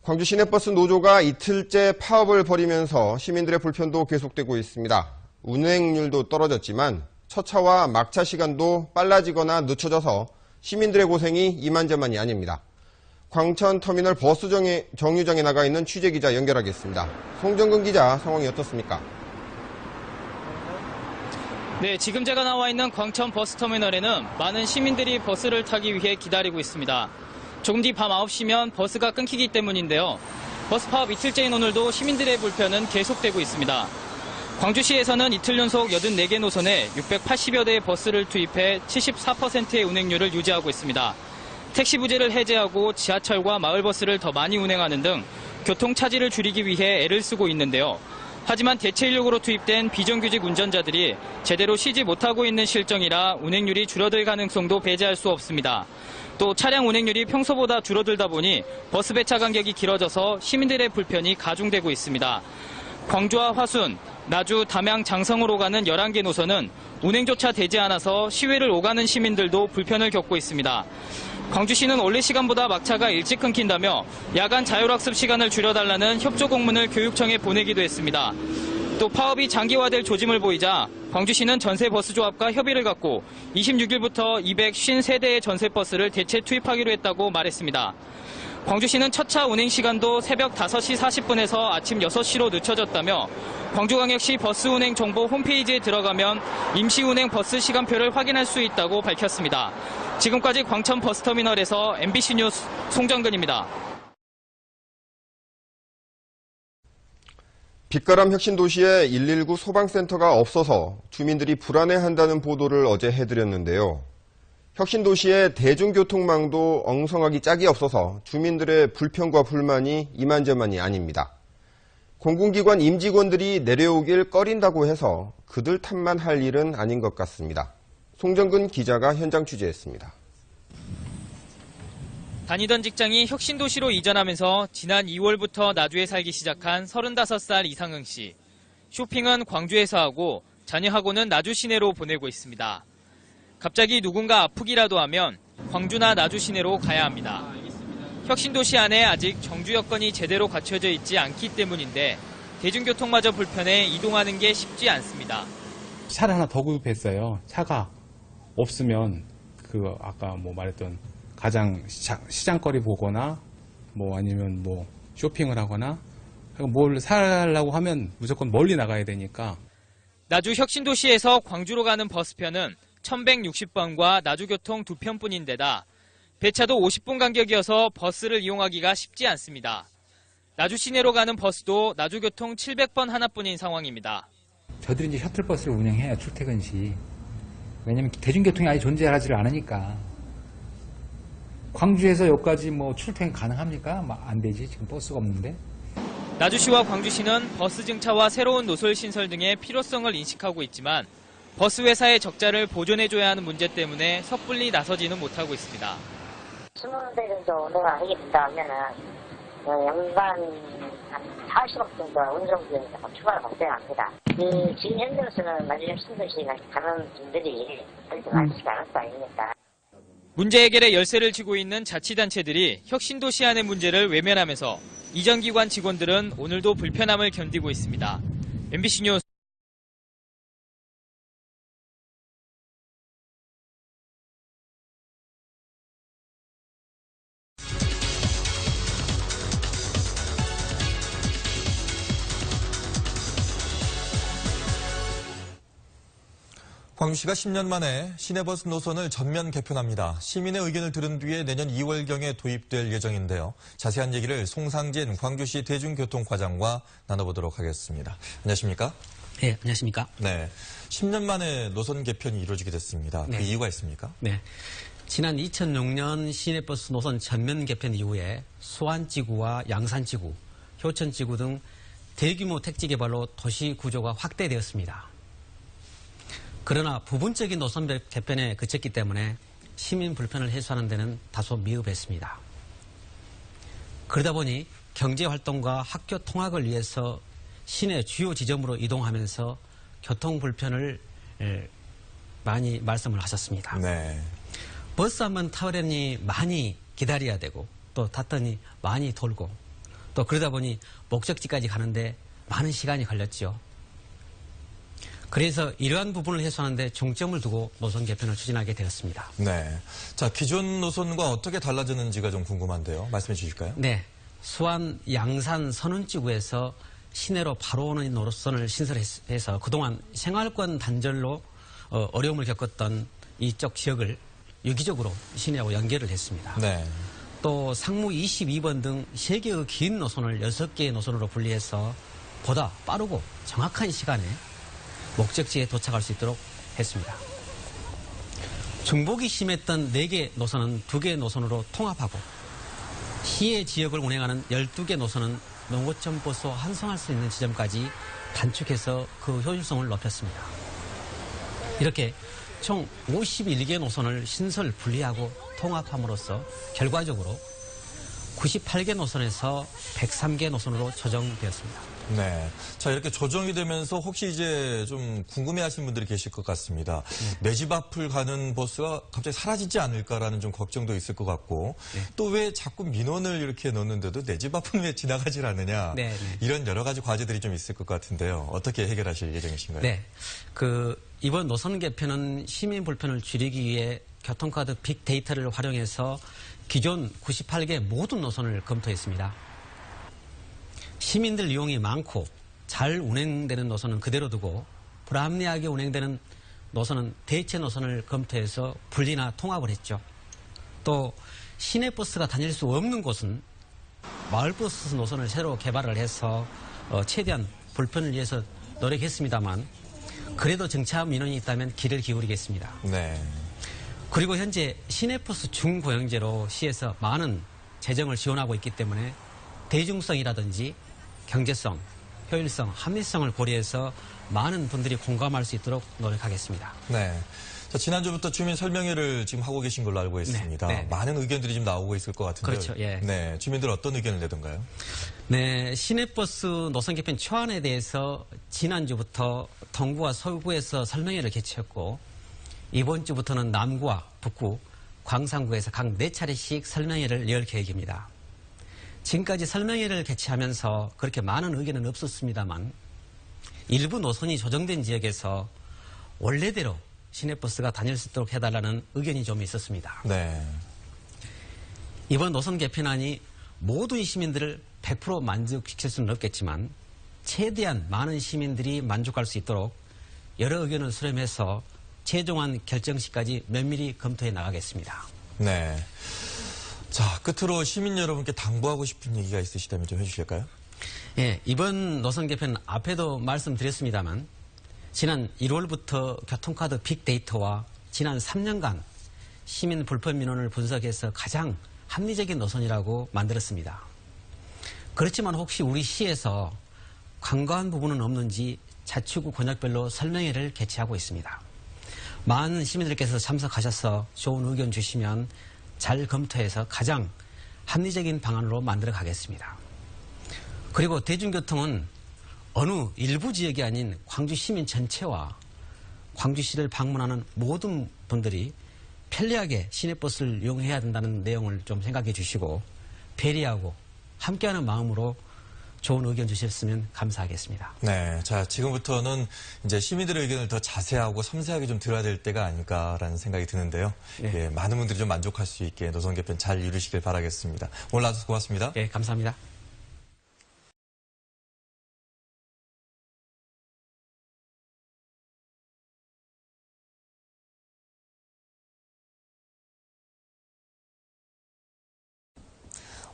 광주 시내버스 노조가 이틀째 파업을 벌이면서 시민들의 불편도 계속되고 있습니다. 운행률도 떨어졌지만 첫차와 막차 시간도 빨라지거나 늦춰져서 시민들의 고생이 이만저만이 아닙니다. 광천터미널 버스 정류장에 나가 있는 취재기자 연결하겠습니다. 송정근 기자, 상황이 어떻습니까? 네, 지금 제가 나와 있는 광천 버스터미널에는 많은 시민들이 버스를 타기 위해 기다리고 있습니다. 조금 뒤 밤 9시면 버스가 끊기기 때문인데요. 버스 파업 이틀째인 오늘도 시민들의 불편은 계속되고 있습니다. 광주시에서는 이틀 연속 84개 노선에 680여 대의 버스를 투입해 74%의 운행률을 유지하고 있습니다. 택시 부재를 해제하고 지하철과 마을버스를 더 많이 운행하는 등 교통 차질을 줄이기 위해 애를 쓰고 있는데요. 하지만 대체 인력으로 투입된 비정규직 운전자들이 제대로 쉬지 못하고 있는 실정이라 운행률이 줄어들 가능성도 배제할 수 없습니다. 또 차량 운행률이 평소보다 줄어들다 보니 버스 배차 간격이 길어져서 시민들의 불편이 가중되고 있습니다. 광주와 화순, 나주, 담양, 장성으로 가는 11개 노선은 운행조차 되지 않아서 시외를 오가는 시민들도 불편을 겪고 있습니다. 광주시는 원래 시간보다 막차가 일찍 끊긴다며 야간 자율학습 시간을 줄여달라는 협조 공문을 교육청에 보내기도 했습니다. 또 파업이 장기화될 조짐을 보이자 광주시는 전세버스조합과 협의를 갖고 26일부터 253대의 전세버스를 대체 투입하기로 했다고 말했습니다. 광주시는 첫차 운행 시간도 새벽 5시 40분에서 아침 6시로 늦춰졌다며 광주광역시 버스 운행 정보 홈페이지에 들어가면 임시 운행 버스 시간표를 확인할 수 있다고 밝혔습니다. 지금까지 광천 버스터미널에서 MBC 뉴스 송정근입니다. 빛가람 혁신도시에 119 소방센터가 없어서 주민들이 불안해한다는 보도를 어제 해드렸는데요. 혁신도시의 대중교통망도 엉성하기 짝이 없어서 주민들의 불편과 불만이 이만저만이 아닙니다. 공공기관 임직원들이 내려오길 꺼린다고 해서 그들 탓만 할 일은 아닌 것 같습니다. 송정근 기자가 현장 취재했습니다. 다니던 직장이 혁신도시로 이전하면서 지난 2월부터 나주에 살기 시작한 35살 이상흥 씨. 쇼핑은 광주에서 하고 자녀하고는 나주 시내로 보내고 있습니다. 갑자기 누군가 아프기라도 하면 광주나 나주 시내로 가야 합니다. 혁신도시 안에 아직 정주 여건이 제대로 갖춰져 있지 않기 때문인데 대중교통마저 불편해 이동하는 게 쉽지 않습니다. 차를 하나 더 구입했어요. 차가 없으면 아까 말했던 가장 시장거리 보거나 아니면 쇼핑을 하거나 뭘 사려고 하면 무조건 멀리 나가야 되니까. 나주 혁신도시에서 광주로 가는 버스편은 1160번과 나주교통 2편뿐인데다 배차도 50분 간격이어서 버스를 이용하기가 쉽지 않습니다. 나주 시내로 가는 버스도 나주교통 700번 하나뿐인 상황입니다. 저들이 이제 셔틀버스를 운영해요, 출퇴근 시. 왜냐면 대중교통이 아예 존재하지를 않으니까. 광주에서 여기까지 출퇴근 가능합니까? 안 되지. 지금 버스가 없는데. 나주시와 광주시는 버스 증차와 새로운 노설 신설 등의 필요성을 인식하고 있지만 버스 회사의 적자를 보존해줘야 하는 문제 때문에 섣불리 나서지는 못하고 있습니다. 20대 정도 운행을 하게 된다 하면은 연간 한 40억 정도 운송 비용이 추가로 발생합니다. 지금 현재로서는 나주 혁신도시에 가는 분들이 그렇게 많지가 않을 거 아닙니까? 문제 해결에 열쇠를 쥐고 있는 자치단체들이 혁신도시 안의 문제를 외면하면서 이전기관 직원들은 오늘도 불편함을 견디고 있습니다. MBC 뉴스 광주시가 10년 만에 시내버스 노선을 전면 개편합니다. 시민의 의견을 들은 뒤에 내년 2월경에 도입될 예정인데요. 자세한 얘기를 송상진 광주시 대중교통과장과 나눠보도록 하겠습니다. 안녕하십니까? 네, 안녕하십니까? 네, 10년 만에 노선 개편이 이루어지게 됐습니다. 그 이유가 있습니까? 네. 지난 2006년 시내버스 노선 전면 개편 이후에 수안지구와 양산지구, 효천지구 등 대규모 택지 개발로 도시 구조가 확대되었습니다. 그러나 부분적인 노선별 개편에 그쳤기 때문에 시민 불편을 해소하는 데는 다소 미흡했습니다. 그러다 보니 경제활동과 학교 통학을 위해서 시내 주요 지점으로 이동하면서 교통 불편을 많이 말씀을 하셨습니다. 네. 버스 한번 타려니 많이 기다려야 되고 또 탔더니 많이 돌고 또 그러다 보니 목적지까지 가는데 많은 시간이 걸렸죠. 그래서 이러한 부분을 해소하는데 중점을 두고 노선 개편을 추진하게 되었습니다. 네. 자, 기존 노선과 어떻게 달라졌는지가 좀 궁금한데요. 말씀해 주실까요? 네. 수안 양산 선운지구에서 시내로 바로 오는 노선을 신설해서 그동안 생활권 단절로 어려움을 겪었던 이쪽 지역을 유기적으로 시내하고 연결을 했습니다. 네. 또 상무 22번 등 3개의 긴 노선을 6개의 노선으로 분리해서 보다 빠르고 정확한 시간에 목적지에 도착할 수 있도록 했습니다. 중복이 심했던 4개 노선은 2개 노선으로 통합하고 시의 지역을 운행하는 12개 노선은 농어촌 버스와 환송할 수 있는 지점까지 단축해서 그 효율성을 높였습니다. 이렇게 총 51개 노선을 신설 분리하고 통합함으로써 결과적으로 98개 노선에서 103개 노선으로 조정되었습니다. 네. 자, 이렇게 조정이 되면서 혹시 이제 좀 궁금해 하시는 분들이 계실 것 같습니다. 내 집 앞을 가는 버스가 갑자기 사라지지 않을까라는 좀 걱정도 있을 것 같고 또 왜 자꾸 민원을 이렇게 넣는데도 내 집 앞은 왜 지나가질 않느냐 이런 여러 가지 과제들이 좀 있을 것 같은데요. 어떻게 해결하실 예정이신가요? 네. 이번 노선 개편은 시민 불편을 줄이기 위해 교통카드 빅데이터를 활용해서 기존 98개 모든 노선을 검토했습니다. 시민들 이용이 많고 잘 운행되는 노선은 그대로 두고 불합리하게 운행되는 노선은 대체 노선을 검토해서 분리나 통합을 했죠. 또 시내버스가 다닐 수 없는 곳은 마을버스 노선을 새로 개발을 해서 최대한 불편을 위해서 노력했습니다만 그래도 정차 민원이 있다면 귀를 기울이겠습니다. 네. 그리고 현재 시내버스 중고용제로 시에서 많은 재정을 지원하고 있기 때문에 대중성이라든지 경제성, 효율성, 합리성을 고려해서 많은 분들이 공감할 수 있도록 노력하겠습니다. 네. 자, 지난주부터 주민 설명회를 지금 하고 계신 걸로 알고 있습니다. 네. 많은 의견들이 좀 나오고 있을 것 같은데요. 그렇죠. 예. 네. 주민들 어떤 의견을 내던가요? 네, 시내버스 노선 개편 초안에 대해서 지난주부터 동구와 서구에서 설명회를 개최했고 이번 주부터는 남구와 북구, 광산구에서 각 4차례씩 설명회를 열 계획입니다. 지금까지 설명회를 개최하면서 그렇게 많은 의견은 없었습니다만 일부 노선이 조정된 지역에서 원래대로 시내버스가 다닐 수 있도록 해달라는 의견이 좀 있었습니다. 네. 이번 노선 개편안이 모든 시민들을 100% 만족시킬 수는 없겠지만 최대한 많은 시민들이 만족할 수 있도록 여러 의견을 수렴해서 최종안 결정시까지 면밀히 검토해 나가겠습니다. 네. 자, 끝으로 시민 여러분께 당부하고 싶은 얘기가 있으시다면 좀 해주실까요? 예, 이번 노선 개편 앞에도 말씀드렸습니다만 지난 1월부터 교통카드 빅데이터와 지난 3년간 시민 불편 민원을 분석해서 가장 합리적인 노선이라고 만들었습니다. 그렇지만 혹시 우리 시에서 간과한 부분은 없는지 자치구 권역별로 설명회를 개최하고 있습니다. 많은 시민들께서 참석하셔서 좋은 의견 주시면 잘 검토해서 가장 합리적인 방안으로 만들어 가겠습니다. 그리고 대중교통은 어느 일부 지역이 아닌 광주 시민 전체와 광주시를 방문하는 모든 분들이 편리하게 시내버스를 이용해야 된다는 내용을 좀 생각해 주시고 배려하고 함께하는 마음으로 좋은 의견 주셨으면 감사하겠습니다. 네. 자, 지금부터는 이제 시민들의 의견을 더 자세하고 섬세하게 좀 들어야 될 때가 아닐까라는 생각이 드는데요. 네. 예, 많은 분들이 좀 만족할 수 있게 노선 개편 잘 이루시길 바라겠습니다. 오늘 나와주셔서 고맙습니다. 예, 감사합니다.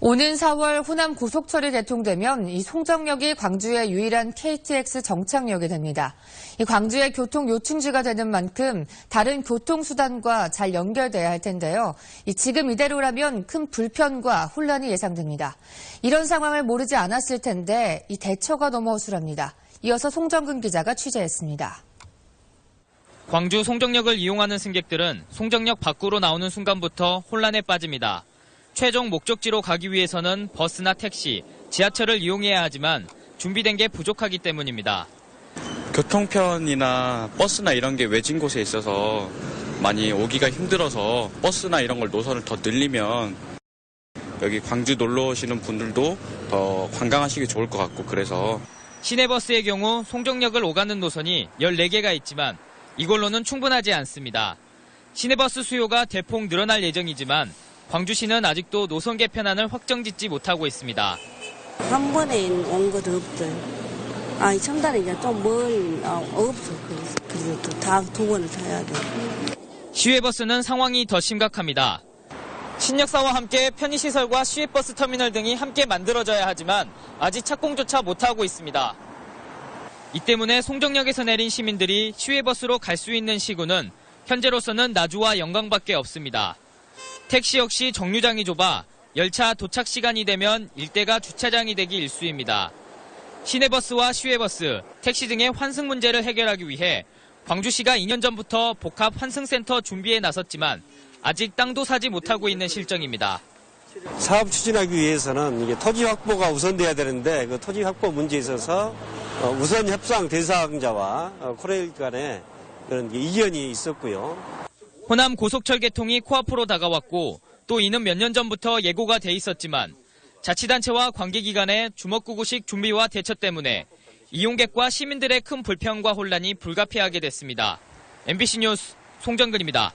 오는 4월 호남 고속철이 개통되면 이 송정역이 광주의 유일한 KTX 정착역이 됩니다. 이 광주의 교통 요충지가 되는 만큼 다른 교통수단과 잘 연결돼야 할 텐데요. 지금 이대로라면 큰 불편과 혼란이 예상됩니다. 이런 상황을 모르지 않았을 텐데 이 대처가 너무 허술합니다. 이어서 송정근 기자가 취재했습니다. 광주 송정역을 이용하는 승객들은 송정역 밖으로 나오는 순간부터 혼란에 빠집니다. 최종 목적지로 가기 위해서는 버스나 택시, 지하철을 이용해야 하지만 준비된 게 부족하기 때문입니다. 교통편이나 버스나 이런 게 외진 곳에 있어서 많이 오기가 힘들어서 버스나 이런 걸 노선을 더 늘리면 여기 광주 놀러 오시는 분들도 더 관광하시기 좋을 것 같고 그래서 시내버스의 경우 송정역을 오가는 노선이 14개가 있지만 이걸로는 충분하지 않습니다. 시내버스 수요가 대폭 늘어날 예정이지만 광주시는 아직도 노선 개편안을 확정짓지 못하고 있습니다. 한 번에 온 것도 없어요. 첨단에 이제 좀 멀리 없어. 그래서 다 2번을 타야 돼. 시외버스는 상황이 더 심각합니다. 신역사와 함께 편의시설과 시외버스 터미널 등이 함께 만들어져야 하지만 아직 착공조차 못하고 있습니다. 이 때문에 송정역에서 내린 시민들이 시외버스로 갈 수 있는 시구는 현재로서는 나주와 영광밖에 없습니다. 택시 역시 정류장이 좁아 열차 도착 시간이 되면 일대가 주차장이 되기 일쑤입니다. 시내버스와 시외버스, 택시 등의 환승 문제를 해결하기 위해 광주시가 2년 전부터 복합 환승센터 준비에 나섰지만 아직 땅도 사지 못하고 있는 실정입니다. 사업 추진하기 위해서는 이게 토지 확보가 우선돼야 되는데 그 토지 확보 문제에 있어서 우선 협상 대상자와 코레일 간에 그런 이견이 있었고요. 호남 고속철 개통이 코앞으로 다가왔고 또 이는 몇 년 전부터 예고가 돼 있었지만 자치단체와 관계기관의 주먹구구식 준비와 대처 때문에 이용객과 시민들의 큰 불평과 혼란이 불가피하게 됐습니다. MBC 뉴스 송정근입니다.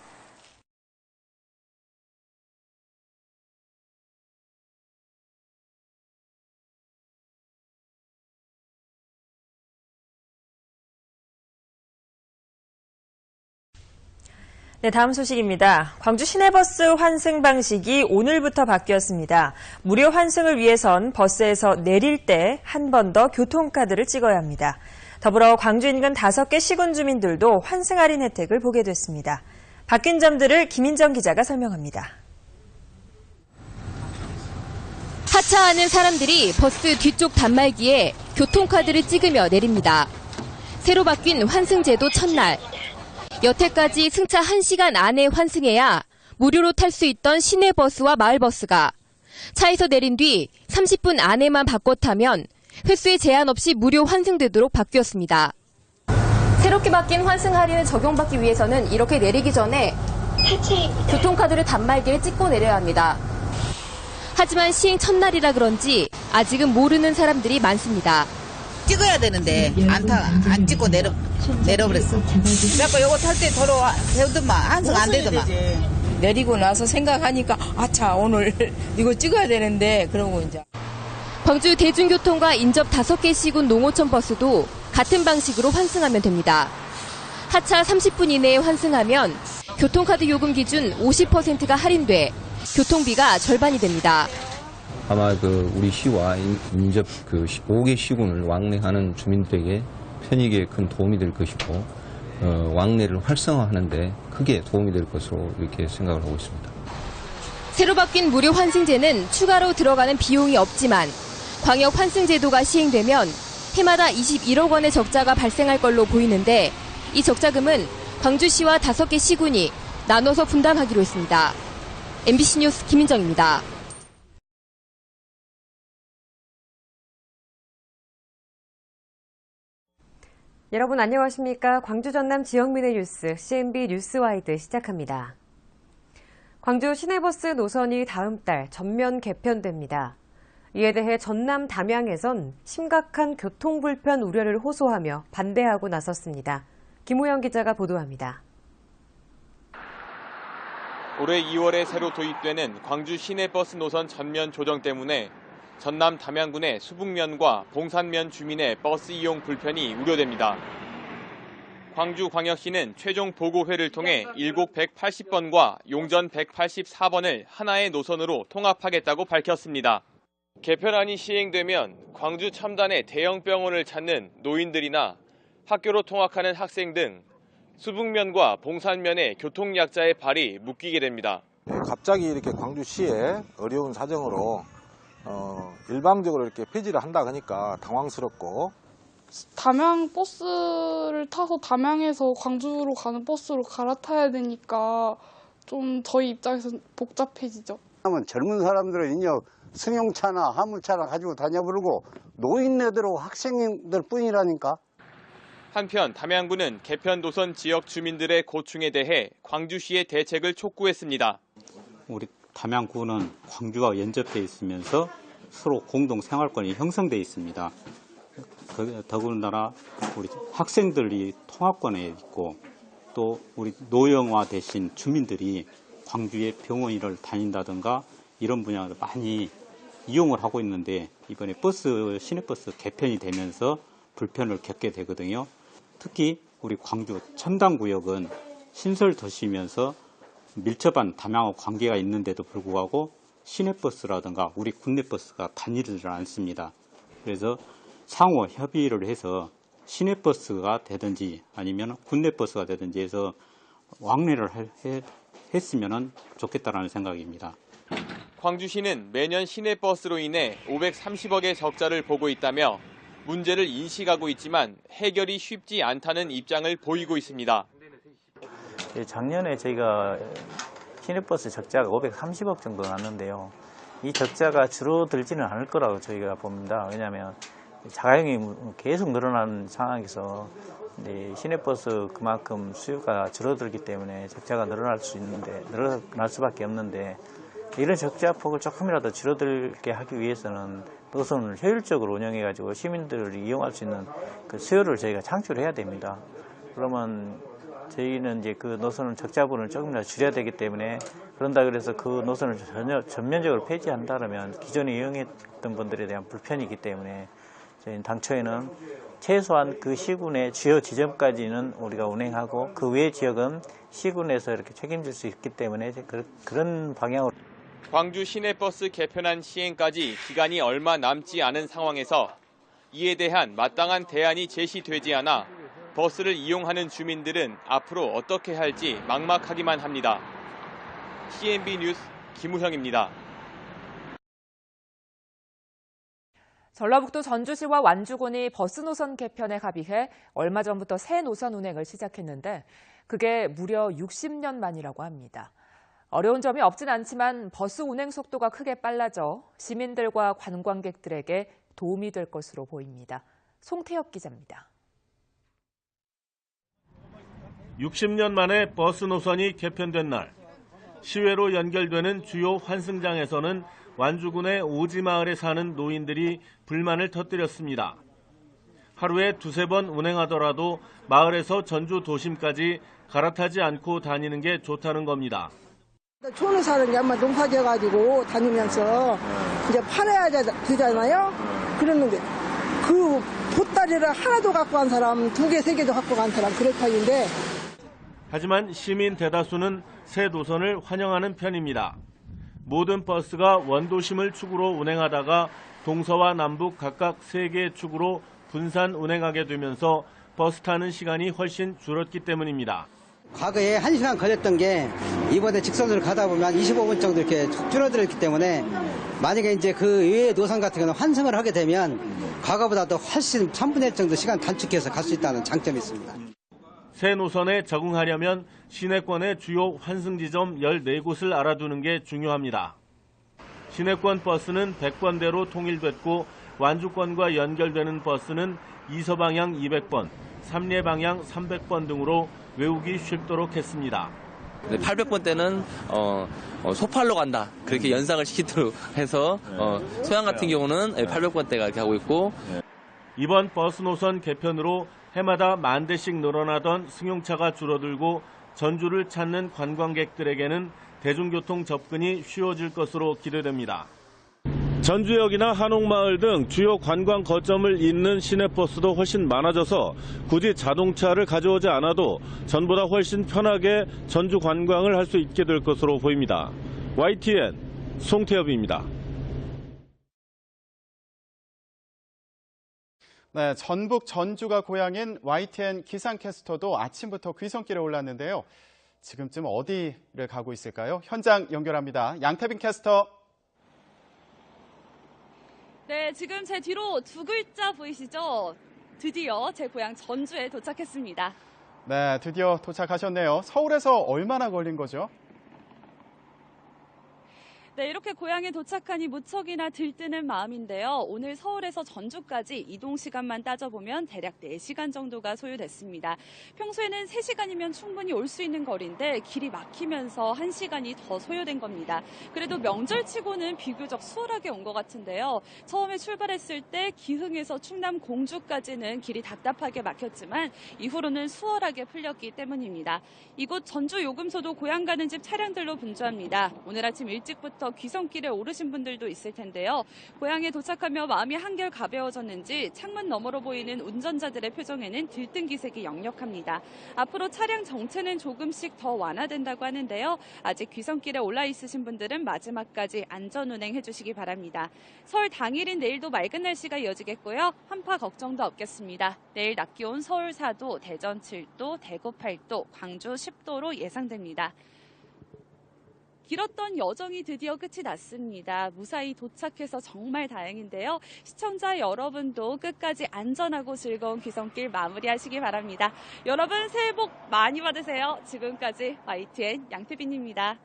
네, 다음 소식입니다. 광주 시내버스 환승 방식이 오늘부터 바뀌었습니다. 무료 환승을 위해선 버스에서 내릴 때 한 번 더 교통카드를 찍어야 합니다. 더불어 광주 인근 5개 시군 주민들도 환승 할인 혜택을 보게 됐습니다. 바뀐 점들을 김인정 기자가 설명합니다. 하차하는 사람들이 버스 뒤쪽 단말기에 교통카드를 찍으며 내립니다. 새로 바뀐 환승제도 첫날. 여태까지 승차 1시간 안에 환승해야 무료로 탈 수 있던 시내버스와 마을버스가 차에서 내린 뒤 30분 안에만 바꿔 타면 횟수에 제한 없이 무료 환승되도록 바뀌었습니다. 새롭게 바뀐 환승 할인을 적용받기 위해서는 이렇게 내리기 전에 교통카드를 단말기에 찍고 내려야 합니다. 하지만 시행 첫날이라 그런지 아직은 모르는 사람들이 많습니다. 찍어야 되는데 안 찍고 내려버렸어. 그래서 요거 탈 때 도로 세우더만 환승 안 되더만. 내리고 나서 생각하니까 아차 오늘 이거 찍어야 되는데 그러고 이제. 광주 대중교통과 인접 5개 시군 농어촌 버스도 같은 방식으로 환승하면 됩니다. 하차 30분 이내에 환승하면 교통카드 요금 기준 50%가 할인돼 교통비가 절반이 됩니다. 아마 우리 시와 인접 5개 시군을 왕래하는 주민들에게 편익에 큰 도움이 될 것이고 왕래를 활성화하는데 크게 도움이 될 것으로 이렇게 생각을 하고 있습니다. 새로 바뀐 무료 환승제는 추가로 들어가는 비용이 없지만 광역 환승제도가 시행되면 해마다 21억 원의 적자가 발생할 걸로 보이는데 이 적자금은 광주시와 5개 시군이 나눠서 분담하기로 했습니다. MBC 뉴스 김인정입니다. 여러분 안녕하십니까? 광주 전남 지역민의 뉴스 CNB 뉴스와이드 시작합니다. 광주 시내버스 노선이 다음 달 전면 개편됩니다. 이에 대해 전남 담양에선 심각한 교통불편 우려를 호소하며 반대하고 나섰습니다. 김호영 기자가 보도합니다. 올해 2월에 새로 도입되는 광주 시내버스 노선 전면 조정 때문에 전남 담양군의 수북면과 봉산면 주민의 버스 이용 불편이 우려됩니다. 광주광역시는 최종 보고회를 통해 일곡 180번과 용전 184번을 하나의 노선으로 통합하겠다고 밝혔습니다. 개편안이 시행되면 광주 첨단의 대형 병원을 찾는 노인들이나 학교로 통학하는 학생 등 수북면과 봉산면의 교통약자의 발이 묶이게 됩니다. 갑자기 이렇게 광주시에 어려운 사정으로 일방적으로 이렇게 폐지를 한다 하니까 당황스럽고 담양 버스를 타서 담양에서 광주로 가는 버스로 갈아타야 되니까 좀 저희 입장에서 복잡해지죠. 젊은 사람들은 인력 승용차나 화물차나 가지고 다녀버리고 노인네들하고 학생들 뿐이라니까. 한편 담양군은 개편 노선 지역 주민들의 고충에 대해 광주시의 대책을 촉구했습니다. 우리 담양구는 광주와 연접되어 있으면서 서로 공동 생활권이 형성되어 있습니다. 더군다나 우리 학생들이 통합권에 있고 또 우리 노령화 되신 주민들이 광주의 병원을 다닌다든가 이런 분야를 많이 이용을 하고 있는데 이번에 시내버스 개편이 되면서 불편을 겪게 되거든요. 특히 우리 광주 첨단구역은 신설 도시면서 밀접한 담양과 관계가 있는데도 불구하고 시내버스라든가 우리 국내버스가 다니지를 않습니다. 그래서 상호 협의를 해서 시내버스가 되든지 아니면 국내버스가 되든지 해서 왕래를 했으면 좋겠다라는 생각입니다. 광주시는 매년 시내버스로 인해 530억의 적자를 보고 있다며 문제를 인식하고 있지만 해결이 쉽지 않다는 입장을 보이고 있습니다. 작년에 저희가 시내버스 적자가 530억 정도 났는데요. 이 적자가 줄어들지는 않을 거라고 저희가 봅니다. 왜냐하면 자가용이 계속 늘어나는 상황에서 시내버스 그만큼 수요가 줄어들기 때문에 적자가 늘어날 수밖에 없는데 이런 적자 폭을 조금이라도 줄어들게 하기 위해서는 노선을 효율적으로 운영해가지고 시민들이 이용할 수 있는 그 수요를 저희가 창출해야 됩니다. 그러면 저희는 이제 그 노선은 적자분을 조금이라도 줄여야 되기 때문에 그런다 그래서 그 노선을 전면적으로 폐지한다면 기존에 이용했던 분들에 대한 불편이기 때문에 저희는 당초에는 최소한 그 시군의 주요 지점까지는 우리가 운행하고 그 외 지역은 시군에서 이렇게 책임질 수 있기 때문에 그런 방향으로. 광주 시내버스 개편안 시행까지 기간이 얼마 남지 않은 상황에서 이에 대한 마땅한 대안이 제시되지 않아 버스를 이용하는 주민들은 앞으로 어떻게 할지 막막하기만 합니다. CNB 뉴스 김우형입니다. 전라북도 전주시와 완주군이 버스 노선 개편에 합의해 얼마 전부터 새 노선 운행을 시작했는데 그게 무려 60년 만이라고 합니다. 어려운 점이 없진 않지만 버스 운행 속도가 크게 빨라져 시민들과 관광객들에게 도움이 될 것으로 보입니다. 송태혁 기자입니다. 60년 만에 버스 노선이 개편된 날, 시외로 연결되는 주요 환승장에서는 완주군의 오지마을에 사는 노인들이 불만을 터뜨렸습니다. 하루에 두세 번 운행하더라도 마을에서 전주 도심까지 갈아타지 않고 다니는 게 좋다는 겁니다. 촌에 사는 게 아마 농사 지어가지고 다니면서 이제 팔아야 되잖아요. 그러는데 그 보따리를 하나도 갖고 간 사람, 두 개, 세 개도 갖고 간 사람 그렇다는데. 하지만 시민 대다수는 새 노선을 환영하는 편입니다. 모든 버스가 원도심을 축으로 운행하다가 동서와 남북 각각 3개의 축으로 분산 운행하게 되면서 버스 타는 시간이 훨씬 줄었기 때문입니다. 과거에 1시간 걸렸던 게 이번에 직선으로 가다 보면 25분 정도 이렇게 줄어들었기 때문에 만약에 이제 그 외의 노선 같은 경우는 환승을 하게 되면 과거보다도 훨씬 3분의 1 정도 시간 단축해서 갈 수 있다는 장점이 있습니다. 새 노선에 적응하려면 시내권의 주요 환승 지점 14곳을 알아두는 게 중요합니다. 시내권 버스는 100번대로 통일됐고 완주권과 연결되는 버스는 이서방향 200번, 삼례방향 300번 등으로 외우기 쉽도록 했습니다. 800번대는 소팔로 간다 그렇게 연상을 시키도록 해서 소양 같은 경우는 800번대가 이렇게 하고 있고 이번 버스 노선 개편으로 해마다 10,000대씩 늘어나던 승용차가 줄어들고 전주를 찾는 관광객들에게는 대중교통 접근이 쉬워질 것으로 기대됩니다. 전주역이나 한옥마을 등 주요 관광 거점을 잇는 시내버스도 훨씬 많아져서 굳이 자동차를 가져오지 않아도 전보다 훨씬 편하게 전주 관광을 할 수 있게 될 것으로 보입니다. YTN 송태엽입니다. 네, 전북 전주가 고향인 YTN 기상캐스터도 아침부터 귀성길에 올랐는데요. 지금쯤 어디를 가고 있을까요? 현장 연결합니다. 양태빈 캐스터. 네, 지금 제 뒤로 두 글자 보이시죠? 드디어 제 고향 전주에 도착했습니다. 네, 드디어 도착하셨네요. 서울에서 얼마나 걸린 거죠? 네, 이렇게 고향에 도착하니 무척이나 들뜨는 마음인데요. 오늘 서울에서 전주까지 이동 시간만 따져보면 대략 4시간 정도가 소요됐습니다. 평소에는 3시간이면 충분히 올 수 있는 거리인데 길이 막히면서 1시간이 더 소요된 겁니다. 그래도 명절치고는 비교적 수월하게 온 것 같은데요. 처음에 출발했을 때 기흥에서 충남 공주까지는 길이 답답하게 막혔지만 이후로는 수월하게 풀렸기 때문입니다. 이곳 전주 요금소도 고향 가는 집 차량들로 분주합니다. 오늘 아침 일찍부터 귀성길에 오르신 분들도 있을 텐데요. 고향에 도착하며 마음이 한결 가벼워졌는지 창문 너머로 보이는 운전자들의 표정에는 들뜬 기색이 역력합니다. 앞으로 차량 정체는 조금씩 더 완화된다고 하는데요. 아직 귀성길에 올라 있으신 분들은 마지막까지 안전운행 해주시기 바랍니다. 설 당일인 내일도 맑은 날씨가 이어지겠고요. 한파 걱정도 없겠습니다. 내일 낮 기온 서울 4도, 대전 7도, 대구 8도, 광주 10도로 예상됩니다. 길었던 여정이 드디어 끝이 났습니다. 무사히 도착해서 정말 다행인데요. 시청자 여러분도 끝까지 안전하고 즐거운 귀성길 마무리하시기 바랍니다. 여러분 새해 복 많이 받으세요. 지금까지 YTN 양태빈입니다.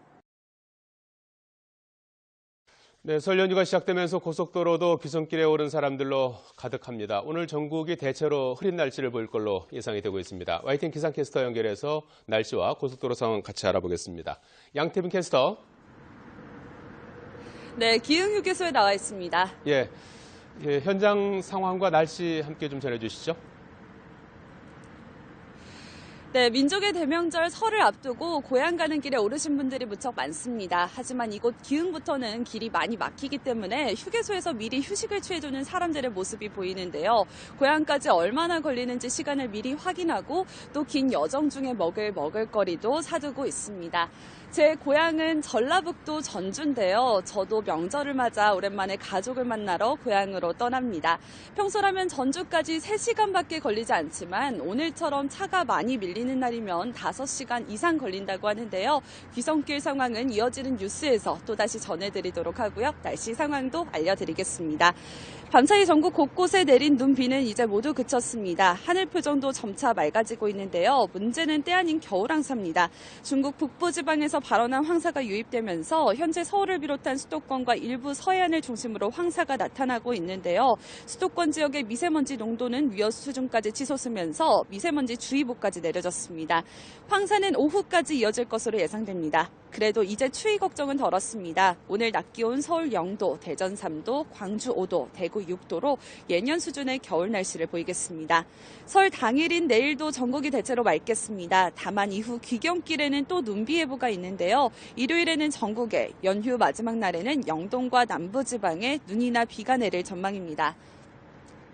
네, 설 연휴가 시작되면서 고속도로도 귀성길에 오른 사람들로 가득합니다. 오늘 전국이 대체로 흐린 날씨를 보일 걸로 예상이 되고 있습니다. YTN 기상캐스터 연결해서 날씨와 고속도로 상황 같이 알아보겠습니다. 양태빈 캐스터. 네, 기흥 휴게소에 나와 있습니다. 예, 현장 상황과 날씨 함께 좀 전해주시죠. 네, 민족의 대명절 설을 앞두고 고향 가는 길에 오르신 분들이 무척 많습니다. 하지만 이곳 기흥부터는 길이 많이 막히기 때문에 휴게소에서 미리 휴식을 취해주는 사람들의 모습이 보이는데요. 고향까지 얼마나 걸리는지 시간을 미리 확인하고 또 긴 여정 중에 먹을 먹을거리도 사두고 있습니다. 제 고향은 전라북도 전주인데요. 저도 명절을 맞아 오랜만에 가족을 만나러 고향으로 떠납니다. 평소라면 전주까지 3시간밖에 걸리지 않지만 오늘처럼 차가 많이 밀리는 날이면 5시간 이상 걸린다고 하는데요. 귀성길 상황은 이어지는 뉴스에서 또다시 전해드리도록 하고요. 날씨 상황도 알려드리겠습니다. 밤사이 전국 곳곳에 내린 눈, 비는 이제 모두 그쳤습니다. 하늘 표정도 점차 맑아지고 있는데요. 문제는 때 아닌 겨울왕사입니다. 중국 북부지방에서 발원한 황사가 유입되면서 현재 서울을 비롯한 수도권과 일부 서해안을 중심으로 황사가 나타나고 있는데요. 수도권 지역의 미세먼지 농도는 위험 수준까지 치솟으면서 미세먼지 주의보까지 내려졌습니다. 황사는 오후까지 이어질 것으로 예상됩니다. 그래도 이제 추위 걱정은 덜었습니다. 오늘 낮 기온 서울 0도, 대전 3도, 광주 5도, 대구 6도로 예년 수준의 겨울 날씨를 보이겠습니다. 설 당일인 내일도 전국이 대체로 맑겠습니다. 다만 이후 귀경길에는 또 눈비 예보가 있는데요. 일요일에는 전국에, 연휴 마지막 날에는 영동과 남부지방에 눈이나 비가 내릴 전망입니다.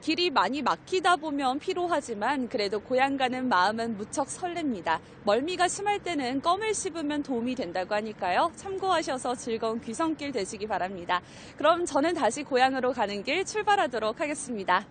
길이 많이 막히다 보면 피로하지만 그래도 고향 가는 마음은 무척 설렙니다. 멀미가 심할 때는 껌을 씹으면 도움이 된다고 하니까요. 참고하셔서 즐거운 귀성길 되시기 바랍니다. 그럼 저는 다시 고향으로 가는 길 출발하도록 하겠습니다.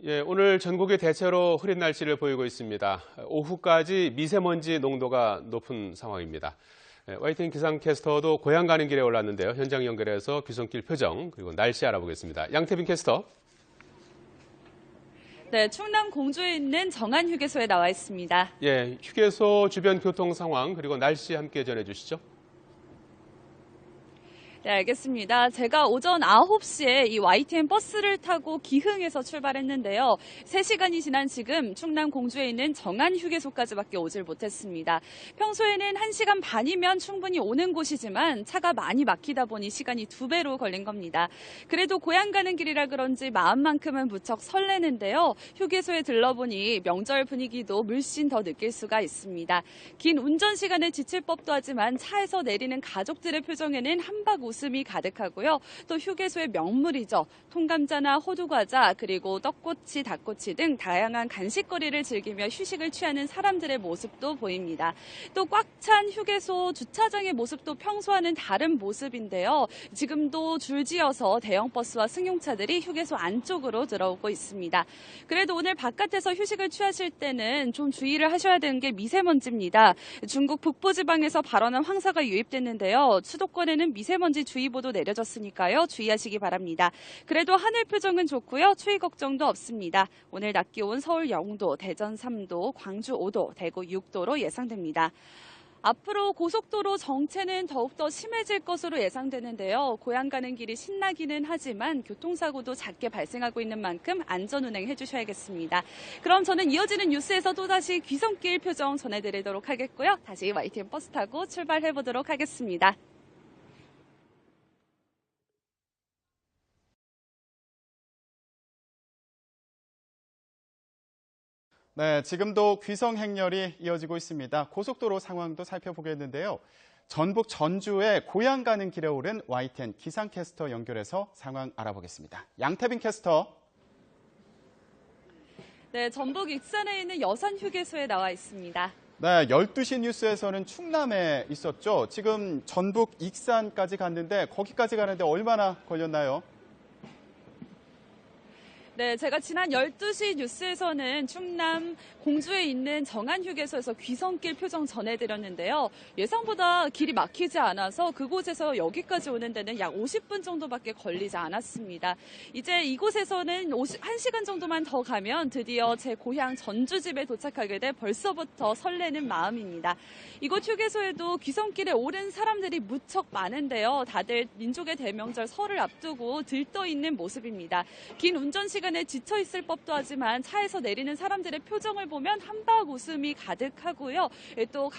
예, 오늘 전국이 대체로 흐린 날씨를 보이고 있습니다. 오후까지 미세먼지 농도가 높은 상황입니다. YTN 기상캐스터도 고향 가는 길에 올랐는데요. 현장 연결해서 귀성길 표정 그리고 날씨 알아보겠습니다. 양태빈 캐스터. 네, 충남 공주에 있는 정안 휴게소에 나와 있습니다. 예, 휴게소 주변 교통 상황 그리고 날씨 함께 전해주시죠. 네, 알겠습니다. 제가 오전 9시에 이 YTN 버스를 타고 기흥에서 출발했는데요. 3시간이 지난 지금 충남 공주에 있는 정안 휴게소까지밖에 오질 못했습니다. 평소에는 1시간 반이면 충분히 오는 곳이지만 차가 많이 막히다 보니 시간이 2배로 걸린 겁니다. 그래도 고향 가는 길이라 그런지 마음만큼은 무척 설레는데요. 휴게소에 들러보니 명절 분위기도 물씬 더 느낄 수가 있습니다. 긴 운전 시간에 지칠 법도 하지만 차에서 내리는 가족들의 표정에는 한박 웃음이 가득하고요. 또 휴게소의 명물이죠. 통감자나 호두과자 그리고 떡꼬치, 닭꼬치 등 다양한 간식거리를 즐기며 휴식을 취하는 사람들의 모습도 보입니다. 또 꽉 찬 휴게소 주차장의 모습도 평소와는 다른 모습인데요. 지금도 줄지어서 대형 버스와 승용차들이 휴게소 안쪽으로 들어오고 있습니다. 그래도 오늘 바깥에서 휴식을 취하실 때는 좀 주의를 하셔야 되는 게 미세먼지입니다. 중국 북부지방에서 발원한 황사가 유입됐는데요. 수도권에는 미세먼지 미세먼지주의보도 내려졌으니까요. 주의하시기 바랍니다. 그래도 하늘 표정은 좋고요. 추위 걱정도 없습니다. 오늘 낮 기온 서울 0도, 대전 3도, 광주 5도, 대구 6도로 예상됩니다. 앞으로 고속도로 정체는 더욱더 심해질 것으로 예상되는데요. 고향 가는 길이 신나기는 하지만 교통사고도 잦게 발생하고 있는 만큼 안전운행해 주셔야겠습니다. 그럼 저는 이어지는 뉴스에서 또다시 귀성길 표정 전해드리도록 하겠고요. 다시 YTN 버스 타고 출발해보도록 하겠습니다. 네, 지금도 귀성 행렬이 이어지고 있습니다. 고속도로 상황도 살펴보겠는데요. 전북 전주에 고향 가는 길에 오른 YTN 기상캐스터 연결해서 상황 알아보겠습니다. 양태빈 캐스터. 네, 전북 익산에 있는 여산휴게소에 나와 있습니다. 네, 12시 뉴스에서는 충남에 있었죠. 지금 전북 익산까지 갔는데 거기까지 가는데 얼마나 걸렸나요? 네, 제가 지난 12시 뉴스에서는 충남 공주에 있는 정안휴게소에서 귀성길 표정 전해드렸는데요. 예상보다 길이 막히지 않아서 그곳에서 여기까지 오는 데는 약 50분 정도밖에 걸리지 않았습니다. 이제 이곳에서는 1시간 정도만 더 가면 드디어 제 고향 전주집에 도착하게 돼 벌써부터 설레는 마음입니다. 이곳 휴게소에도 귀성길에 오른 사람들이 무척 많은데요. 다들 민족의 대명절 설을 앞두고 들떠있는 모습입니다. 긴 운전 시간에 지쳐 있을 법도 하지만 차에서 내리는 사람들의 표정을 보면 한박 웃음이 가득하고요. 또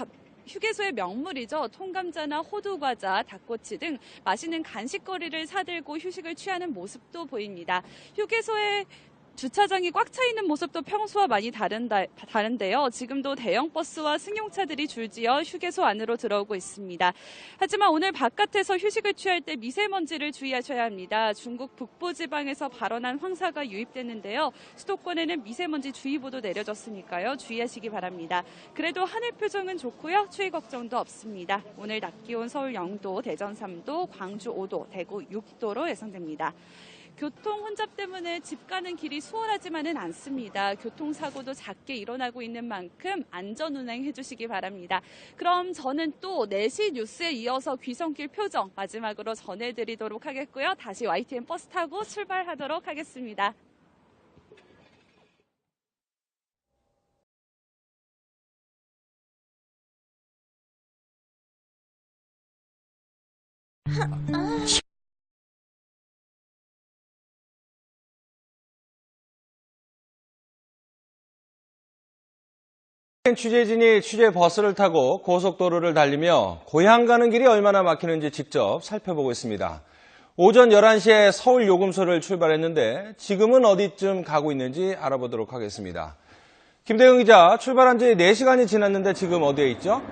휴게소의 명물이죠. 통감자나 호두과자, 닭꼬치 등 맛있는 간식거리를 사들고 휴식을 취하는 모습도 보입니다. 휴게소에 주차장이 꽉 차 있는 모습도 평소와 많이 다른데요. 지금도 대형 버스와 승용차들이 줄지어 휴게소 안으로 들어오고 있습니다. 하지만 오늘 바깥에서 휴식을 취할 때 미세먼지를 주의하셔야 합니다. 중국 북부 지방에서 발원한 황사가 유입됐는데요. 수도권에는 미세먼지 주의보도 내려졌으니까요. 주의하시기 바랍니다. 그래도 하늘 표정은 좋고요. 추위 걱정도 없습니다. 오늘 낮 기온 서울 0도, 대전 3도, 광주 5도, 대구 6도로 예상됩니다. 교통 혼잡 때문에 집 가는 길이 수월하지만은 않습니다. 교통사고도 잦게 일어나고 있는 만큼 안전운행 해주시기 바랍니다. 그럼 저는 또 4시 뉴스에 이어서 귀성길 표정 마지막으로 전해드리도록 하겠고요. 다시 YTN 버스 타고 출발하도록 하겠습니다. 취재진이 취재 버스를 타고 고속도로를 달리며 고향 가는 길이 얼마나 막히는지 직접 살펴보고 있습니다. 오전 11시에 서울 요금소를 출발했는데 지금은 어디쯤 가고 있는지 알아보도록 하겠습니다. 김대영 기자, 출발한 지 4시간이 지났는데 지금 어디에 있죠?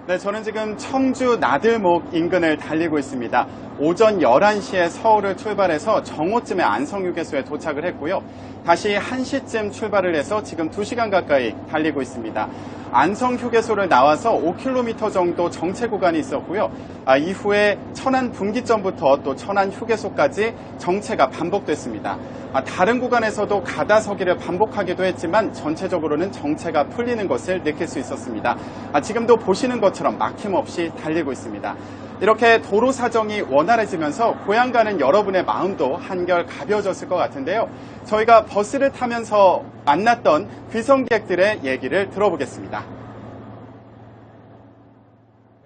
네, 저는 지금 청주 나들목 인근을 달리고 있습니다. 오전 11시에 서울을 출발해서 정오쯤에 안성휴게소에 도착을 했고요. 다시 1시쯤 출발을 해서 지금 2시간 가까이 달리고 있습니다. 안성휴게소를 나와서 5km 정도 정체 구간이 있었고요. 이후에 천안 분기점부터 또 천안휴게소까지 정체가 반복됐습니다. 다른 구간에서도 가다 서기를 반복하기도 했지만 전체적으로는 정체가 풀리는 것을 느낄 수 있었습니다. 지금도 보시는 것처럼 막힘없이 달리고 있습니다. 이렇게 도로 사정이 원활해지면서 고향 가는 여러분의 마음도 한결 가벼워졌을 것 같은데요. 저희가 버스를 타면서 만났던 귀성객들의 얘기를 들어보겠습니다.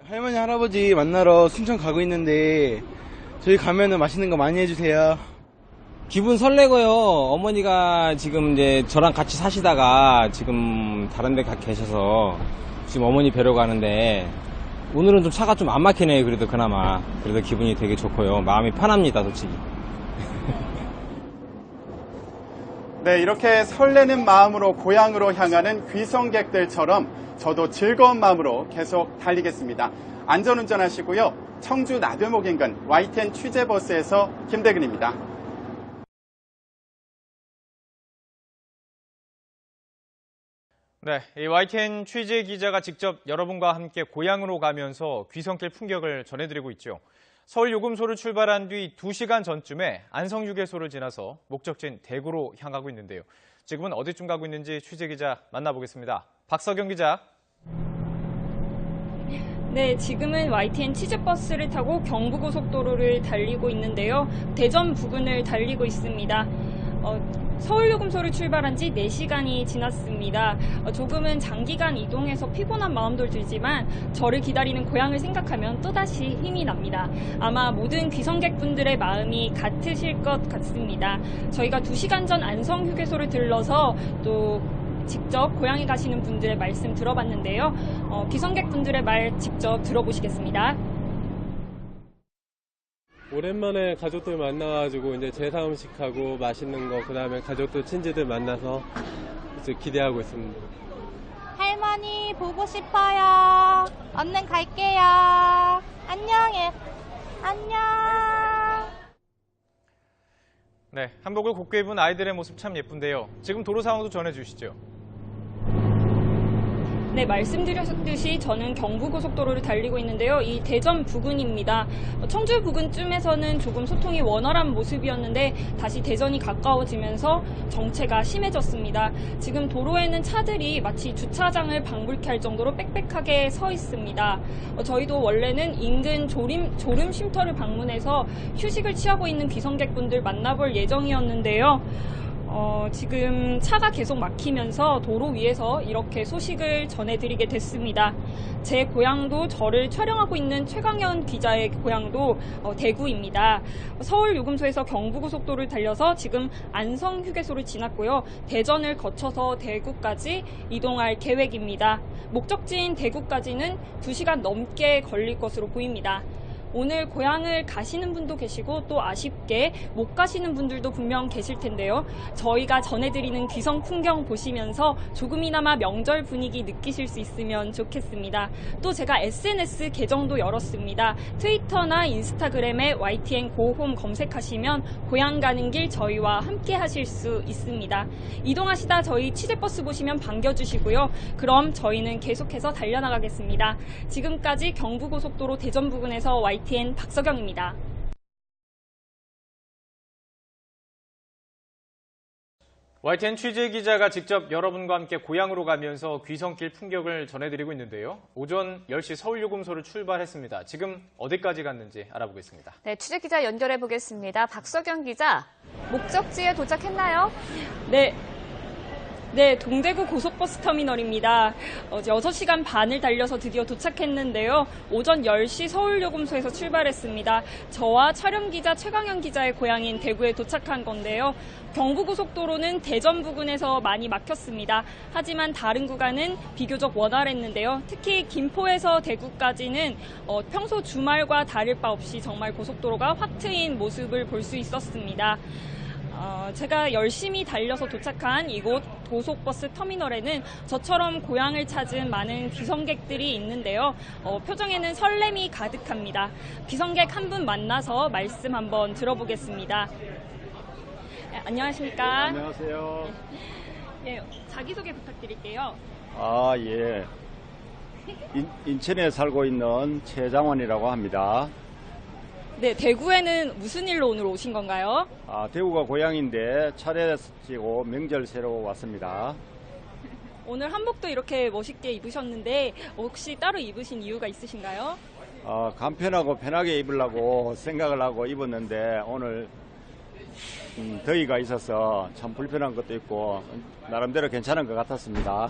할머니, 할아버지 만나러 순천 가고 있는데 저희 가면은 맛있는 거 많이 해주세요. 기분 설레고요. 어머니가 지금 이제 저랑 같이 사시다가 지금 다른 데 계셔서 지금 어머니 뵈러 가는데 오늘은 좀 차가 좀 안 막히네요. 그래도 그나마. 그래도 기분이 되게 좋고요. 마음이 편합니다, 솔직히. 네, 이렇게 설레는 마음으로 고향으로 향하는 귀성객들처럼 저도 즐거운 마음으로 계속 달리겠습니다. 안전운전 하시고요. 청주 나들목 인근 YTN 취재버스에서 김대근입니다. 네, 이 YTN 취재 기자가 직접 여러분과 함께 고향으로 가면서 귀성길 풍경을 전해드리고 있죠. 서울 요금소를 출발한 뒤 2시간 전쯤에 안성휴게소를 지나서 목적지인 대구로 향하고 있는데요. 지금은 어디쯤 가고 있는지 취재 기자 만나보겠습니다. 박서경 기자. 네, 지금은 YTN 취재버스를 타고 경부고속도로를 달리고 있는데요. 대전 부근을 달리고 있습니다. 서울요금소를 출발한 지 4시간이 지났습니다. 조금은 장기간 이동해서 피곤한 마음도 들지만 저를 기다리는 고향을 생각하면 또다시 힘이 납니다. 아마 모든 귀성객분들의 마음이 같으실 것 같습니다. 저희가 2시간 전 안성휴게소를 들러서 또 직접 고향에 가시는 분들의 말씀 들어봤는데요. 귀성객분들의 말 직접 들어보시겠습니다. 오랜만에 가족들 만나가지고 이제 제사 음식하고 맛있는 거, 그다음에 가족들 친지들 만나서 이제 기대하고 있습니다. 할머니 보고 싶어요. 얼른 갈게요. 안녕해. 안녕. 네, 한복을 곱게 입은 아이들의 모습 참 예쁜데요. 지금 도로 상황도 전해주시죠. 네, 말씀드렸듯이 저는 경부고속도로를 달리고 있는데요. 이 대전 부근입니다. 청주 부근쯤에서는 조금 소통이 원활한 모습이었는데 다시 대전이 가까워지면서 정체가 심해졌습니다. 지금 도로에는 차들이 마치 주차장을 방불케 할 정도로 빽빽하게 서 있습니다. 저희도 원래는 인근 졸음 쉼터를 방문해서 휴식을 취하고 있는 귀성객분들 만나볼 예정이었는데요. 지금 차가 계속 막히면서 도로 위에서 이렇게 소식을 전해드리게 됐습니다. 제 고향도 저를 촬영하고 있는 최강현 기자의 고향도 대구입니다. 서울요금소에서 경부고속도로를 달려서 지금 안성휴게소를 지났고요. 대전을 거쳐서 대구까지 이동할 계획입니다. 목적지인 대구까지는 2시간 넘게 걸릴 것으로 보입니다. 오늘 고향을 가시는 분도 계시고 또 아쉽게 못 가시는 분들도 분명 계실 텐데요. 저희가 전해드리는 귀성 풍경 보시면서 조금이나마 명절 분위기 느끼실 수 있으면 좋겠습니다. 또 제가 SNS 계정도 열었습니다. 트위터나 인스타그램에 YTN 고홈 검색하시면 고향 가는 길 저희와 함께 하실 수 있습니다. 이동하시다 저희 취재버스 보시면 반겨주시고요. 그럼 저희는 계속해서 달려나가겠습니다. 지금까지 경부고속도로 대전 부근에서 YTN 박서경입니다. YTN 취재기자가 직접 여러분과 함께 고향으로 가면서 귀성길 풍경을 전해드리고 있는데요. 오전 10시 서울요금소를 출발했습니다. 지금 어디까지 갔는지 알아보겠습니다. 네, 취재기자 연결해 보겠습니다. 박서경 기자, 목적지에 도착했나요? 네, 동대구 고속버스 터미널입니다. 6시간 반을 달려서 드디어 도착했는데요. 오전 10시 서울요금소에서 출발했습니다. 저와 촬영기자 최강현 기자의 고향인 대구에 도착한 건데요. 경부고속도로는 대전 부근에서 많이 막혔습니다. 하지만 다른 구간은 비교적 원활했는데요. 특히 김포에서 대구까지는 평소 주말과 다를 바 없이 정말 고속도로가 확 트인 모습을 볼 수 있었습니다. 제가 열심히 달려서 도착한 이곳 고속버스 터미널에는 저처럼 고향을 찾은 많은 귀성객들이 있는데요. 표정에는 설렘이 가득합니다. 귀성객 한 분 만나서 말씀 한번 들어보겠습니다. 네, 안녕하십니까? 안녕하세요. 네, 자기소개 부탁드릴게요. 예. 인천에 살고 있는 최장원이라고 합니다. 네, 대구에는 무슨 일로 오늘 오신 건가요? 대구가 고향인데 차례 지고 명절 새로 왔습니다. 오늘 한복도 이렇게 멋있게 입으셨는데 혹시 따로 입으신 이유가 있으신가요? 간편하고 편하게 입으려고 생각을 하고 입었는데 오늘 더위가 있어서 참 불편한 것도 있고 나름대로 괜찮은 것 같았습니다.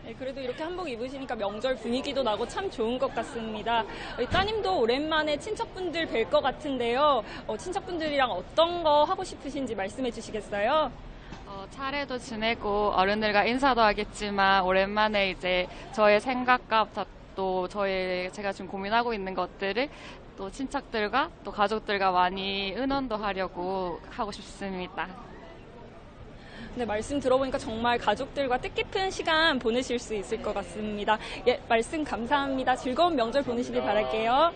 네, 그래도 이렇게 한복 입으시니까 명절 분위기도 나고 참 좋은 것 같습니다. 따님도 오랜만에 친척분들 뵐 것 같은데요. 친척분들이랑 어떤 거 하고 싶으신지 말씀해 주시겠어요? 차례도 지내고 어른들과 인사도 하겠지만 오랜만에 이제 저의 생각과 또 제가 지금 고민하고 있는 것들을 또 친척들과 또 가족들과 많이 의논도 하려고 하고 싶습니다. 네, 말씀 들어보니까 정말 가족들과 뜻깊은 시간 보내실 수 있을 것 같습니다. 예, 말씀 감사합니다. 즐거운 명절 보내시길 바랄게요.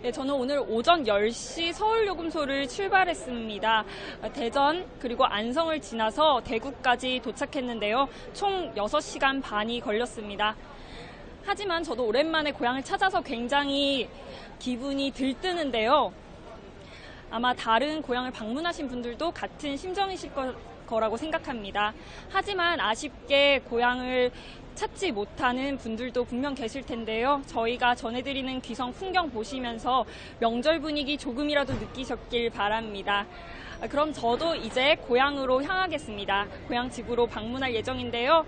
네, 저는 오늘 오전 10시 서울요금소를 출발했습니다. 대전 그리고 안성을 지나서 대구까지 도착했는데요. 총 6시간 반이 걸렸습니다. 하지만 저도 오랜만에 고향을 찾아서 굉장히 기분이 들뜨는데요. 아마 다른 고향을 방문하신 분들도 같은 심정이실 거라고 생각합니다. 하지만 아쉽게 고향을 찾지 못하는 분들도 분명 계실 텐데요. 저희가 전해드리는 귀성 풍경 보시면서 명절 분위기 조금이라도 느끼셨길 바랍니다. 그럼 저도 이제 고향으로 향하겠습니다. 고향 집으로 방문할 예정인데요.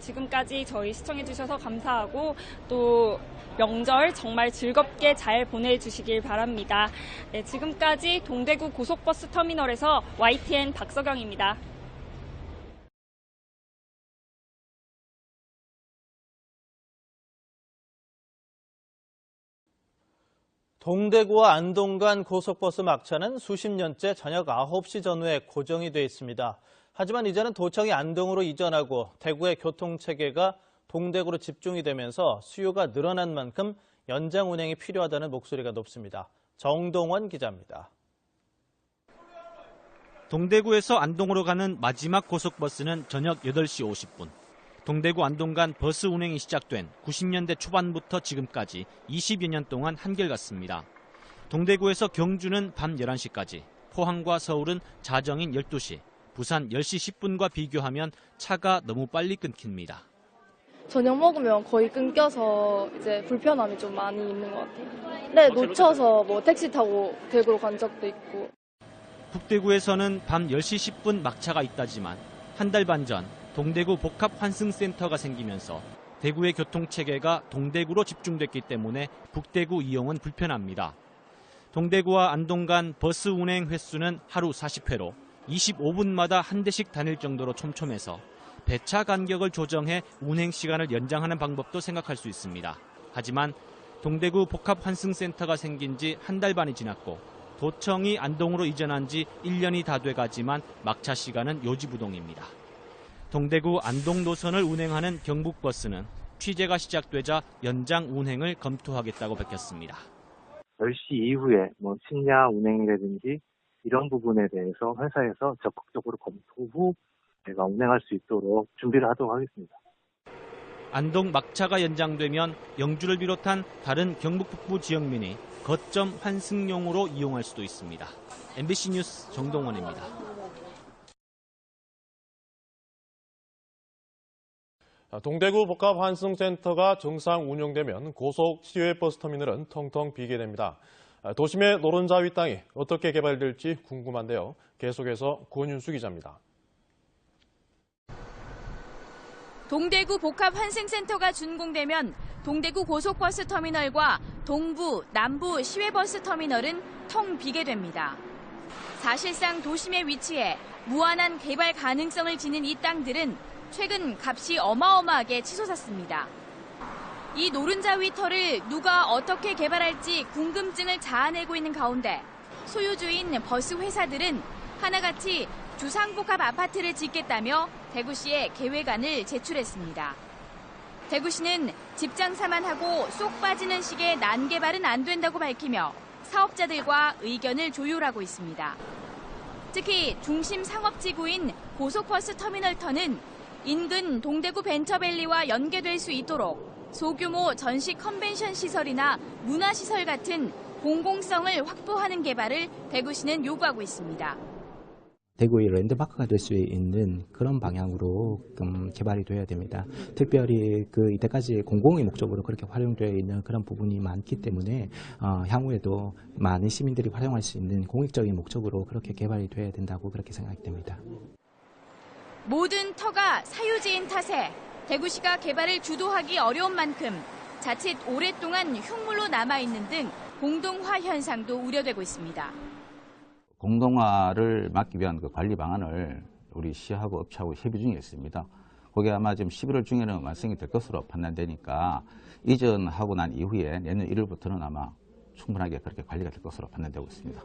지금까지 저희 시청해주셔서 감사하고 또 명절 정말 즐겁게 잘 보내주시길 바랍니다. 네, 지금까지 동대구 고속버스 터미널에서 YTN 박서경입니다. 동대구와 안동 간 고속버스 막차는 수십 년째 저녁 9시 전후에 고정이 돼 있습니다. 하지만 이제는 도청이 안동으로 이전하고 대구의 교통체계가 동대구로 집중이 되면서 수요가 늘어난 만큼 연장 운행이 필요하다는 목소리가 높습니다. 정동원 기자입니다. 동대구에서 안동으로 가는 마지막 고속버스는 저녁 8시 50분. 동대구 안동 간 버스 운행이 시작된 90년대 초반부터 지금까지 20여 년 동안 한결같습니다. 동대구에서 경주는 밤 11시까지, 포항과 서울은 자정인 12시, 부산 10시 10분과 비교하면 차가 너무 빨리 끊깁니다. 저녁 먹으면 거의 끊겨서 이제 불편함이 좀 많이 있는 것 같아요. 네, 놓쳐서 뭐 택시 타고 대구로 간 적도 있고. 북대구에서는 밤 10시 10분 막차가 있다지만 한 달 반 전 동대구 복합환승센터가 생기면서 대구의 교통체계가 동대구로 집중됐기 때문에 북대구 이용은 불편합니다. 동대구와 안동 간 버스 운행 횟수는 하루 40회로 25분마다 한 대씩 다닐 정도로 촘촘해서 배차 간격을 조정해 운행 시간을 연장하는 방법도 생각할 수 있습니다. 하지만 동대구 복합환승센터가 생긴 지 한 달 반이 지났고 도청이 안동으로 이전한 지 1년이 다 돼가지만 막차 시간은 요지부동입니다. 동대구 안동 노선을 운행하는 경북버스는 취재가 시작되자 연장 운행을 검토하겠다고 밝혔습니다. 10시 이후에 심야 운행이라든지 이런 부분에 대해서 회사에서 적극적으로 검토 후 제가 운행할 수 있도록 준비를 하도록 하겠습니다. 안동 막차가 연장되면 영주를 비롯한 다른 경북 북부 지역민이 거점 환승용으로 이용할 수도 있습니다. MBC 뉴스 정동원입니다. 동대구 복합환승센터가 정상 운영되면 고속 시외버스 터미널은 텅텅 비게 됩니다. 도심의 노른자 위 땅이 어떻게 개발될지 궁금한데요. 계속해서 권윤수 기자입니다. 동대구 복합환승센터가 준공되면 동대구 고속버스 터미널과 동부, 남부 시외버스 터미널은 텅 비게 됩니다. 사실상 도심에 위치해 무한한 개발 가능성을 지닌 이 땅들은 최근 값이 어마어마하게 치솟았습니다. 이 노른자 위 터를 누가 어떻게 개발할지 궁금증을 자아내고 있는 가운데 소유주인 버스 회사들은 하나같이 주상복합 아파트를 짓겠다며 대구시에 계획안을 제출했습니다. 대구시는 집장사만 하고 쏙 빠지는 식의 난개발은 안 된다고 밝히며 사업자들과 의견을 조율하고 있습니다. 특히 중심 상업지구인 고속버스 터미널터는 인근 동대구 벤처밸리와 연계될 수 있도록 소규모 전시 컨벤션 시설이나 문화시설 같은 공공성을 확보하는 개발을 대구시는 요구하고 있습니다. 대구의 랜드마크가 될 수 있는 그런 방향으로 개발이 돼야 됩니다. 특별히 이때까지 공공의 목적으로 그렇게 활용되어 있는 그런 부분이 많기 때문에 향후에도 많은 시민들이 활용할 수 있는 공익적인 목적으로 그렇게 개발이 돼야 된다고 그렇게 생각됩니다. 모든 터가 사유지인 탓에 대구시가 개발을 주도하기 어려운 만큼 자칫 오랫동안 흉물로 남아있는 등 공동화 현상도 우려되고 있습니다. 공동화를 막기 위한 그 관리 방안을 우리 시하고 업체하고 협의 중에 있습니다. 그게 아마 지금 11월 중에는 완성이 될 것으로 판단되니까 이전하고 난 이후에 내년 1월부터는 아마 충분하게 그렇게 관리가 될 것으로 판단되고 있습니다.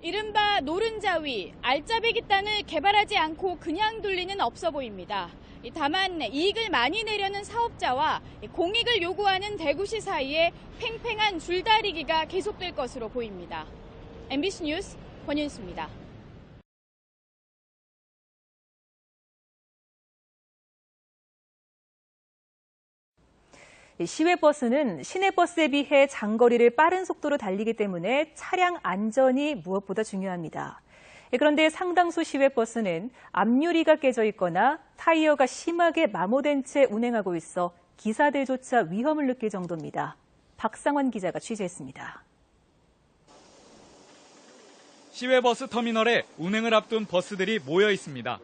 이른바 노른자 위, 알짜배기 땅을 개발하지 않고 그냥 둘리는 없어 보입니다. 다만 이익을 많이 내려는 사업자와 공익을 요구하는 대구시 사이에 팽팽한 줄다리기가 계속될 것으로 보입니다. MBC 뉴스 권윤수입니다. 시외버스는 시내버스에 비해 장거리를 빠른 속도로 달리기 때문에 차량 안전이 무엇보다 중요합니다. 그런데 상당수 시외버스는 앞유리가 깨져 있거나 타이어가 심하게 마모된 채 운행하고 있어 기사들조차 위험을 느낄 정도입니다. 박상원 기자가 취재했습니다. 시외버스 터미널에 운행을 앞둔 버스들이 모여 있습니다.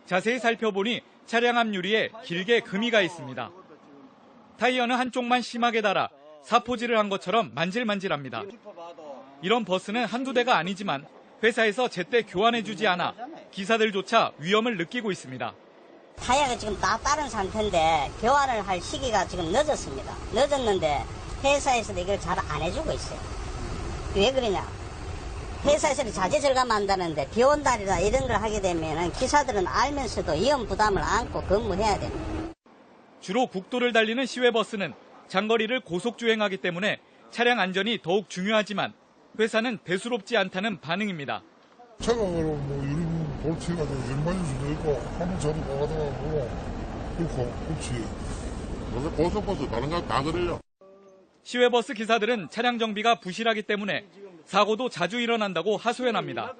자세히 살펴보니 차량 앞 유리에 길게 금이 가 있습니다. 타이어는 한쪽만 심하게 닳아 사포질을 한 것처럼 만질만질합니다. 이런 버스는 한두 대가 아니지만 회사에서 제때 교환해주지 않아 기사들조차 위험을 느끼고 있습니다. 타이어가 지금 다 다른 상태인데 교환을 할 시기가 지금 늦었습니다. 늦었는데 회사에서도 이걸 잘 안 해주고 있어요. 왜 그러냐? 회사에서는 자재 절감한다는데 비 온 날이나 이런 걸 하게 되면 기사들은 알면서도 위험 부담을 안고 근무해야 됩니다. 주로 국도를 달리는 시외버스는 장거리를 고속주행하기 때문에 차량 안전이 더욱 중요하지만 회사는 대수롭지 않다는 반응입니다. 차가 유리 볼트해가지고 열 맞을 수도 있고 한번 저도 가다가고 그렇고 그렇지. 고속버스 다른 거 다 그래요. 시외버스 기사들은 차량 정비가 부실하기 때문에 사고도 자주 일어난다고 하소연합니다.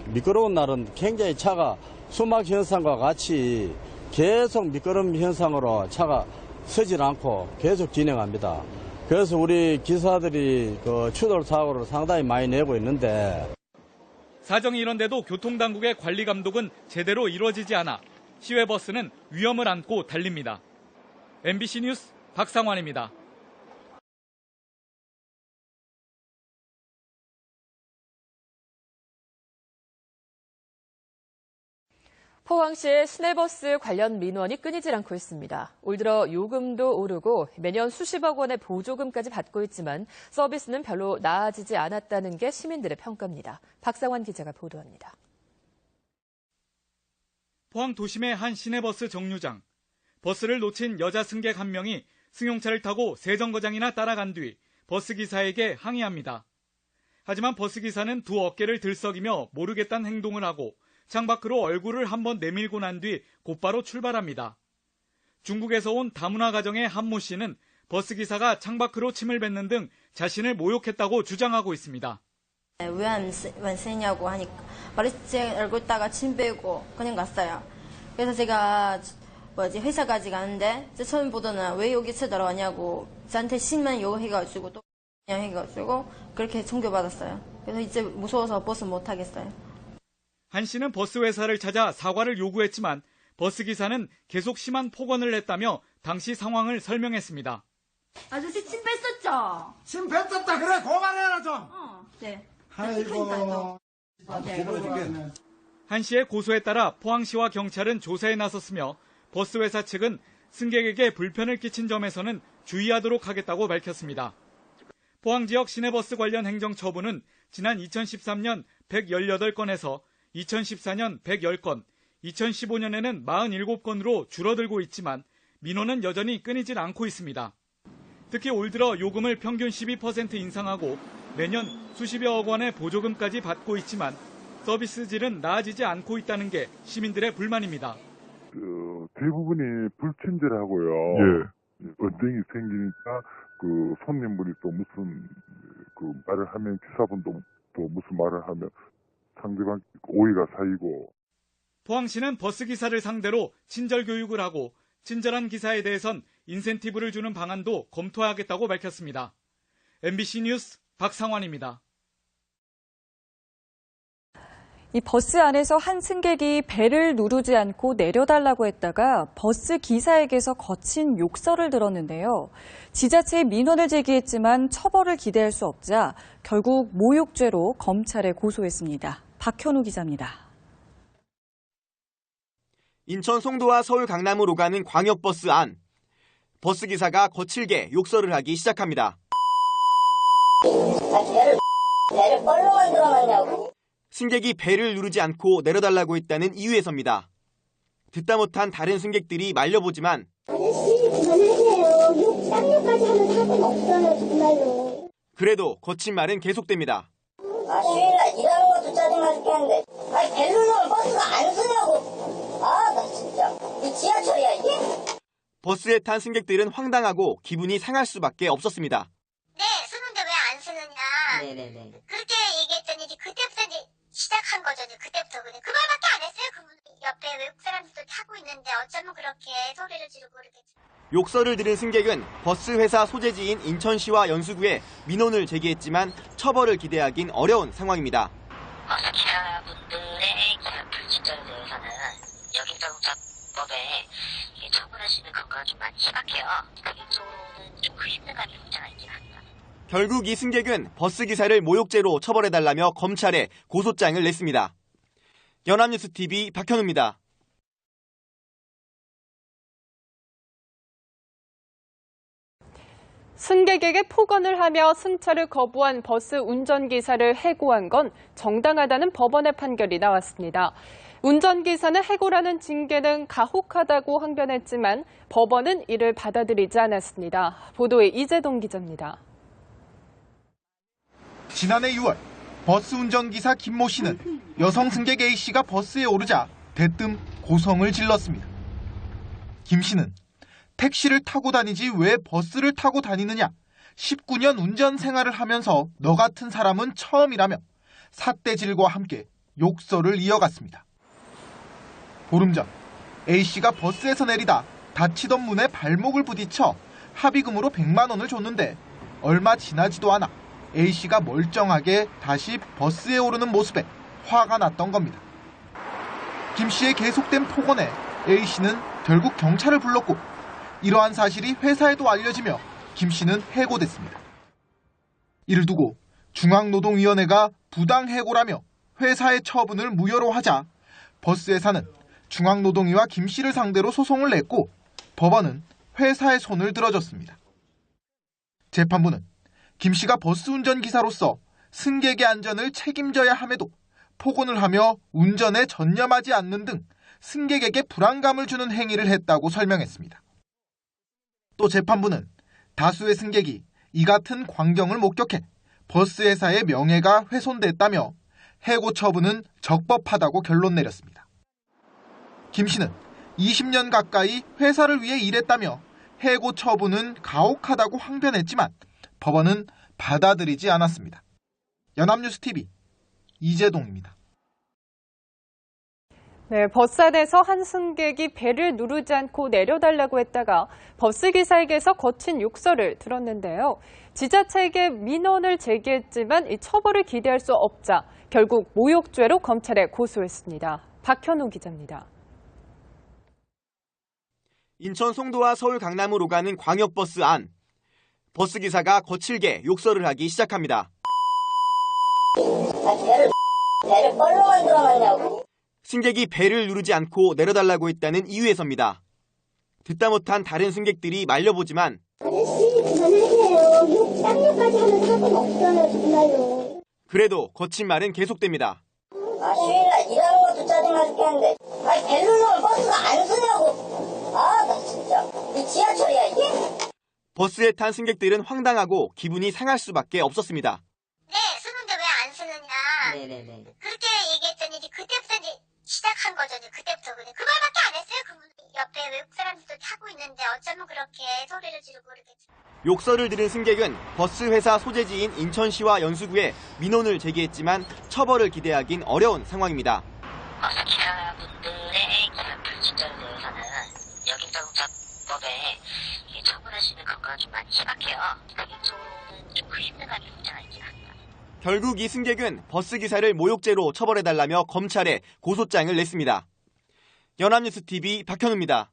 미끄러운 날은 굉장히 차가 수막 현상과 같이 계속 미끄럼 현상으로 차가 서질 않고 계속 진행합니다. 그래서 우리 기사들이 추돌 사고를 상당히 많이 내고 있는데 사정이 이런데도 교통당국의 관리 감독은 제대로 이루어지지 않아 시외버스는 위험을 안고 달립니다. MBC 뉴스 박상환입니다. 포항시의 시내버스 관련 민원이 끊이질 않고 있습니다. 올 들어 요금도 오르고 매년 수십억 원의 보조금까지 받고 있지만 서비스는 별로 나아지지 않았다는 게 시민들의 평가입니다. 박상환 기자가 보도합니다. 포항 도심의 한 시내버스 정류장. 버스를 놓친 여자 승객 한 명이 승용차를 타고 세 정거장이나 따라간 뒤 버스기사에게 항의합니다. 하지만 버스기사는 두 어깨를 들썩이며 모르겠다는 행동을 하고 창밖으로 얼굴을 한번 내밀고 난 뒤 곧바로 출발합니다. 중국에서 온 다문화 가정의 한모 씨는 버스기사가 창밖으로 침을 뱉는 등 자신을 모욕했다고 주장하고 있습니다. 왜 안 쓰냐고 하니까 바로 제 얼굴 따가 침 빼고 그냥 갔어요. 그래서 제가 회사까지 가는데 처음 보더니 왜 여기 쳐들어왔냐고 저한테 심한 욕해가지고 또 그냥 해가지고 그렇게 청교받았어요. 그래서 이제 무서워서 버스 못 타겠어요. 한 씨는 버스 회사를 찾아 사과를 요구했지만 버스기사는 계속 심한 폭언을 했다며 당시 상황을 설명했습니다. 아저씨 침 뺐었죠? 침 뱉었다 그래 고발해라 좀. 네. 아이고. 한 씨의 고소에 따라 포항시와 경찰은 조사에 나섰으며 버스 회사 측은 승객에게 불편을 끼친 점에서는 주의하도록 하겠다고 밝혔습니다. 포항 지역 시내버스 관련 행정처분은 지난 2013년 118건에서 2014년 110건, 2015년에는 47건으로 줄어들고 있지만 민원은 여전히 끊이질 않고 있습니다. 특히 올 들어 요금을 평균 12% 인상하고 매년 수십여억 원의 보조금까지 받고 있지만 서비스 질은 나아지지 않고 있다는 게 시민들의 불만입니다. 대부분이 불친절하고요. 예. 언쟁이 생기니까 손님분이 또 무슨 말을 하면 기사분도 또 무슨 말을 하면 상대방 오해가 쌓이고. 포항시는 버스기사를 상대로 친절 교육을 하고 친절한 기사에 대해선 인센티브를 주는 방안도 검토하겠다고 밝혔습니다. MBC 뉴스 박상환입니다. 이 버스 안에서 한 승객이 벨을 누르지 않고 내려달라고 했다가 버스 기사에게서 거친 욕설을 들었는데요. 지자체에 민원을 제기했지만 처벌을 기대할 수 없자 결국 모욕죄로 검찰에 고소했습니다. 박현우 기자입니다. 인천 송도와 서울 강남으로 오가는 광역버스 안. 버스기사가 거칠게 욕설을 하기 시작합니다. 배를 뻘로 만들어놨냐고. 승객이 벨을 누르지 않고 내려달라고 했다는 이유에서입니다. 듣다 못한 다른 승객들이 말려보지만 그래도 거친 말은 계속됩니다. 휴일날 일하는 것도 짜증나 죽겠는데 벨 누르면 버스가 안 서냐고. 나 진짜 이 지하철이야 이게? 버스에 탄 승객들은 황당하고 기분이 상할 수밖에 없었습니다. 네, 쓰는데 왜 안 쓰느냐. 네네네. 그렇게 얘기했더니 이제 그때부터 이제 시작한 거죠. 그때부터 그냥 그 말밖에 안 했어요. 그분 옆에 외국 사람들도 타고 있는데 어쩌면 그렇게 소리를 지르고 그러겠죠. 욕설을 들은 승객은 버스 회사 소재지인 인천시와 연수구에 민원을 제기했지만 처벌을 기대하긴 어려운 상황입니다. 버스 기사분들의 불친절에 대해서는 여객자동차법에 처분할 수 있는 근거가 좀 많이 희박해요. 개인적으로는 좀 그 힘든 감이 없지 않아 있긴 합니다. 결국 이 승객은 버스 기사를 모욕죄로 처벌해달라며 검찰에 고소장을 냈습니다. 연합뉴스TV 박현우입니다. 승객에게 폭언을 하며 승차를 거부한 버스 운전기사를 해고한 건 정당하다는 법원의 판결이 나왔습니다. 운전기사는 해고라는 징계는 가혹하다고 항변했지만 법원은 이를 받아들이지 않았습니다. 보도에 이재동 기자입니다. 지난해 6월 버스 운전기사 김모 씨는 여성 승객 A 씨가 버스에 오르자 대뜸 고성을 질렀습니다. 김 씨는 택시를 타고 다니지 왜 버스를 타고 다니느냐, 19년 운전 생활을 하면서 너 같은 사람은 처음이라며 삿대질과 함께 욕설을 이어갔습니다. 보름 전 A 씨가 버스에서 내리다 닫히던 문에 발목을 부딪혀 합의금으로 100만 원을 줬는데 얼마 지나지도 않아 A 씨가 멀쩡하게 다시 버스에 오르는 모습에 화가 났던 겁니다. 김 씨의 계속된 폭언에 A 씨는 결국 경찰을 불렀고 이러한 사실이 회사에도 알려지며 김 씨는 해고됐습니다. 이를 두고 중앙노동위원회가 부당해고라며 회사의 처분을 무효로 하자 버스회사는 중앙노동위와 김 씨를 상대로 소송을 냈고 법원은 회사의 손을 들어줬습니다. 재판부는 김 씨가 버스 운전기사로서 승객의 안전을 책임져야 함에도 폭언을 하며 운전에 전념하지 않는 등 승객에게 불안감을 주는 행위를 했다고 설명했습니다. 또 재판부는 다수의 승객이 이 같은 광경을 목격해 버스 회사의 명예가 훼손됐다며 해고 처분은 적법하다고 결론 내렸습니다. 김 씨는 20년 가까이 회사를 위해 일했다며 해고 처분은 가혹하다고 항변했지만 법원은 받아들이지 않았습니다. 연합뉴스TV 이재동입니다. 네, 버스 안에서 한 승객이 벨을 누르지 않고 내려달라고 했다가 버스기사에게서 거친 욕설을 들었는데요. 지자체에게 민원을 제기했지만 이 처벌을 기대할 수 없자 결국 모욕죄로 검찰에 고소했습니다. 박현우 기자입니다. 인천 송도와 서울 강남으로 가는 광역버스 안. 버스기사가 거칠게 욕설을 하기 시작합니다. 배를 뻘로 만들어놨냐고. 승객이 벨을 누르지 않고 내려달라고 했다는 이유에서입니다. 듣다 못한 다른 승객들이 말려보지만 그래도 거친 말은 계속됩니다. 휴일날 일하는 것도 짜증나 죽겠는데 벨 누르면 버스가 안 서냐고. 나 진짜 이 지하철이야 이게? 버스에 탄 승객들은 황당하고 기분이 상할 수밖에 없었습니다. 네, 쓰는데 왜 안 쓰느냐. 네네네. 그렇게 얘기했더니 이제 그때부터 이제 시작한 거죠. 그때부터 그냥 그 말밖에 안 했어요. 그분 옆에 외국 사람들도 타고 있는데 어쩌면 그렇게 소리를 지르고 그러겠죠. 욕설을 들은 승객은 버스 회사 소재지인 인천시와 연수구에 민원을 제기했지만 처벌을 기대하긴 어려운 상황입니다. 버스 기사분들의 불친절에 대해서는 여객자동차법에 처분할 수 있는 근거가 좀 많이 희박해요. 개인적으로는 좀 그 힘든 감이 없지 않아 있긴 합니다. 결국 이 승객은 버스 기사를 모욕죄로 처벌해달라며 검찰에 고소장을 냈습니다. 연합뉴스TV 박현우입니다.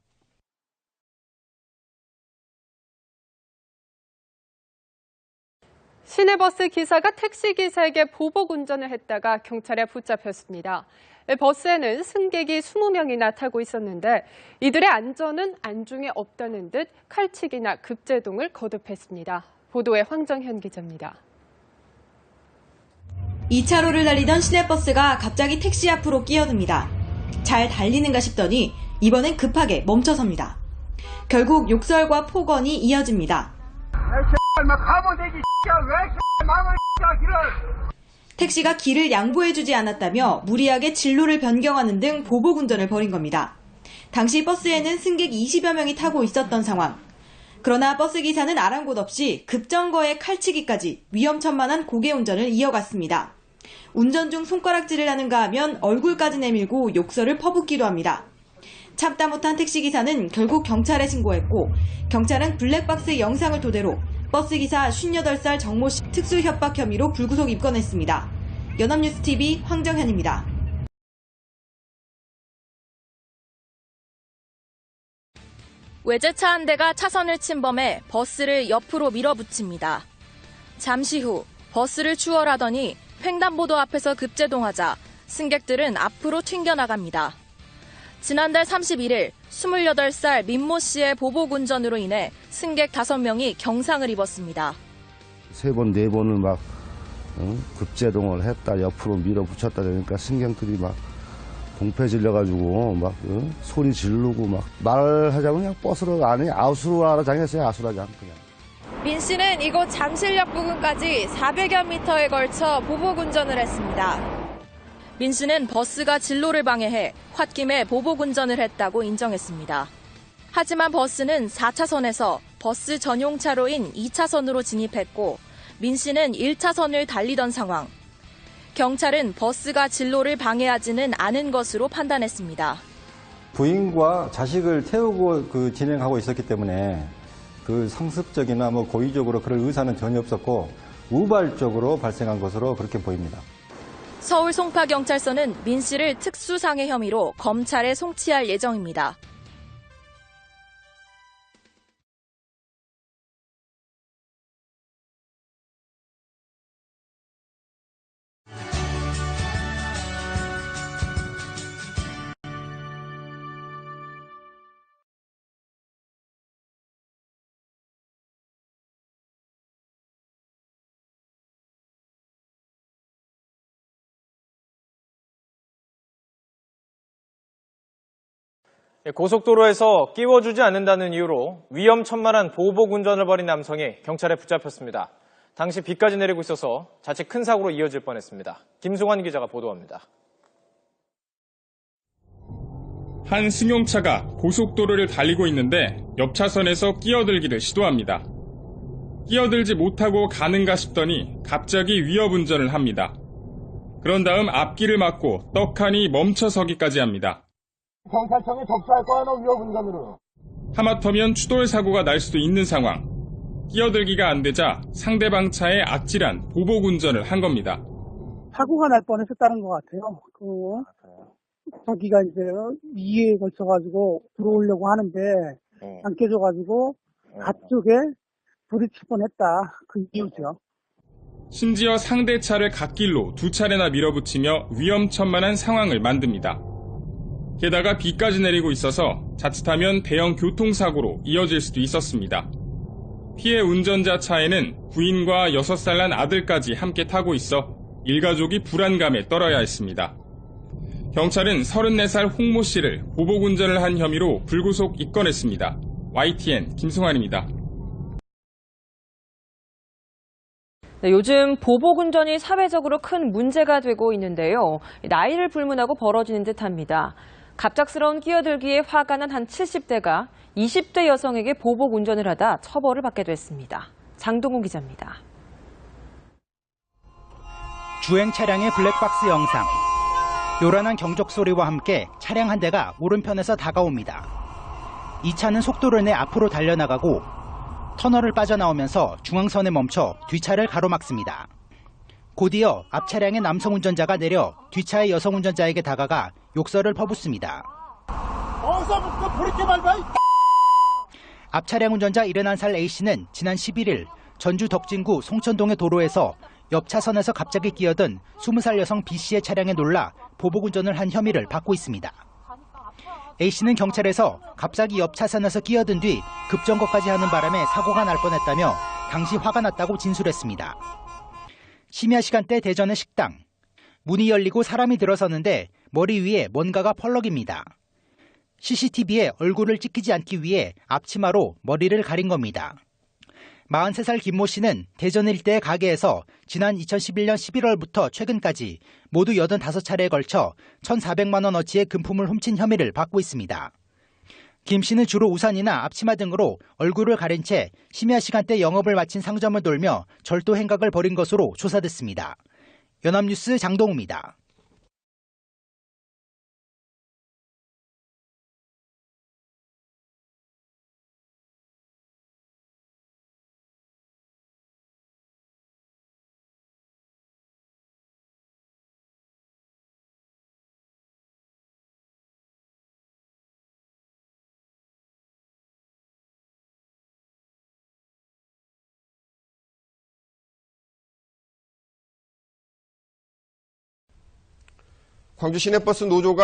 시내버스 기사가 택시기사에게 보복 운전을 했다가 경찰에 붙잡혔습니다. 버스에는 승객이 20명이나 타고 있었는데 이들의 안전은 안중에 없다는 듯 칼치기나 급제동을 거듭했습니다. 보도에 황정현 기자입니다. 2차로를 달리던 시내버스가 갑자기 택시 앞으로 끼어듭니다. 잘 달리는가 싶더니 이번엔 급하게 멈춰섭니다. 결국 욕설과 폭언이 이어집니다. 택시가 길을 양보해주지 않았다며 무리하게 진로를 변경하는 등 보복 운전을 벌인 겁니다. 당시 버스에는 승객 20여 명이 타고 있었던 상황. 그러나 버스 기사는 아랑곳 없이 급정거에 칼치기까지 위험천만한 고개 운전을 이어갔습니다. 운전 중 손가락질을 하는가 하면 얼굴까지 내밀고 욕설을 퍼붓기도 합니다. 참다 못한 택시기사는 결국 경찰에 신고했고 경찰은 블랙박스 영상을 토대로 버스기사 58살 정모 씨 특수협박 혐의로 불구속 입건했습니다. 연합뉴스TV 황정현입니다. 외제차 한 대가 차선을 침범해 버스를 옆으로 밀어붙입니다. 잠시 후 버스를 추월하더니 횡단보도 앞에서 급제동하자 승객들은 앞으로 튕겨나갑니다. 지난달 31일 28살 민모 씨의 보복 운전으로 인해 승객 5명이 경상을 입었습니다. 3번, 4번을 막 급제동을 했다, 옆으로 밀어붙였다 그러니까 승객들이 막 동패 질려가지고 막 소리 지르고 막 말하자면 그냥 버스로 안에 아수라장했어요. 아수라장 그냥. 민 씨는 이곳 잠실역 부근까지 400여 미터에 걸쳐 보복 운전을 했습니다. 민 씨는 버스가 진로를 방해해 홧김에 보복 운전을 했다고 인정했습니다. 하지만 버스는 4차선에서 버스 전용 차로인 2차선으로 진입했고 민 씨는 1차선을 달리던 상황. 경찰은 버스가 진로를 방해하지는 않은 것으로 판단했습니다. 부인과 자식을 태우고 진행하고 있었기 때문에 상습적이나 고의적으로 그럴 의사는 전혀 없었고 우발적으로 발생한 것으로 그렇게 보입니다. 서울 송파경찰서는 민 씨를 특수상해 혐의로 검찰에 송치할 예정입니다. 고속도로에서 끼워주지 않는다는 이유로 위험천만한 보복 운전을 벌인 남성이 경찰에 붙잡혔습니다. 당시 비까지 내리고 있어서 자칫 큰 사고로 이어질 뻔했습니다. 김송환 기자가 보도합니다. 한 승용차가 고속도로를 달리고 있는데 옆 차선에서 끼어들기를 시도합니다. 끼어들지 못하고 가는가 싶더니 갑자기 위협 운전을 합니다. 그런 다음 앞길을 막고 떡하니 멈춰서기까지 합니다. 경찰청에 접수할 거야, 너 위협 운전으로. 하마터면 추돌 사고가 날 수도 있는 상황. 끼어들기가 안 되자 상대방 차에 아찔한 보복 운전을 한 겁니다. 사고가 날 뻔했었다는 것 같아요. 저기가 이제 위에 걸쳐가지고 들어오려고 하는데 안 깨져가지고 앞쪽에 부딪힐 뻔했다. 그 이유죠. 심지어 상대 차를 갓길로 2차례나 밀어붙이며 위험천만한 상황을 만듭니다. 게다가 비까지 내리고 있어서 자칫하면 대형 교통사고로 이어질 수도 있었습니다. 피해 운전자 차에는 부인과 6살 난 아들까지 함께 타고 있어 일가족이 불안감에 떨어야 했습니다. 경찰은 34살 홍모 씨를 보복 운전을 한 혐의로 불구속 입건했습니다. YTN 김승환입니다. 네, 요즘 보복 운전이 사회적으로 큰 문제가 되고 있는데요. 나이를 불문하고 벌어지는 듯합니다. 갑작스러운 끼어들기에 화가 난 한 70대가 20대 여성에게 보복 운전을 하다 처벌을 받게 됐습니다. 장동훈 기자입니다. 주행 차량의 블랙박스 영상. 요란한 경적 소리와 함께 차량 한 대가 오른편에서 다가옵니다. 이 차는 속도를 내 앞으로 달려나가고 터널을 빠져나오면서 중앙선에 멈춰 뒤차를 가로막습니다. 곧이어 앞 차량의 남성 운전자가 내려 뒤차의 여성 운전자에게 다가가 욕설을 퍼붓습니다. 앞 차량 운전자 71살 A씨는 지난 11일 전주 덕진구 송천동의 도로에서 옆 차선에서 갑자기 끼어든 20살 여성 B씨의 차량에 놀라 보복 운전을 한 혐의를 받고 있습니다. A씨는 경찰에서 갑자기 옆 차선에서 끼어든 뒤 급정거까지 하는 바람에 사고가 날 뻔했다며 당시 화가 났다고 진술했습니다. 심야 시간대 대전의 식당. 문이 열리고 사람이 들어서는데 머리 위에 뭔가가 펄럭입니다. CCTV에 얼굴을 찍히지 않기 위해 앞치마로 머리를 가린 겁니다. 43살 김모 씨는 대전 일대의 가게에서 지난 2011년 11월부터 최근까지 모두 85차례에 걸쳐 1,400만 원어치의 금품을 훔친 혐의를 받고 있습니다. 김 씨는 주로 우산이나 앞치마 등으로 얼굴을 가린 채 심야 시간대 영업을 마친 상점을 돌며 절도 행각을 벌인 것으로 조사됐습니다. 연합뉴스 장동우입니다. 광주 시내버스 노조가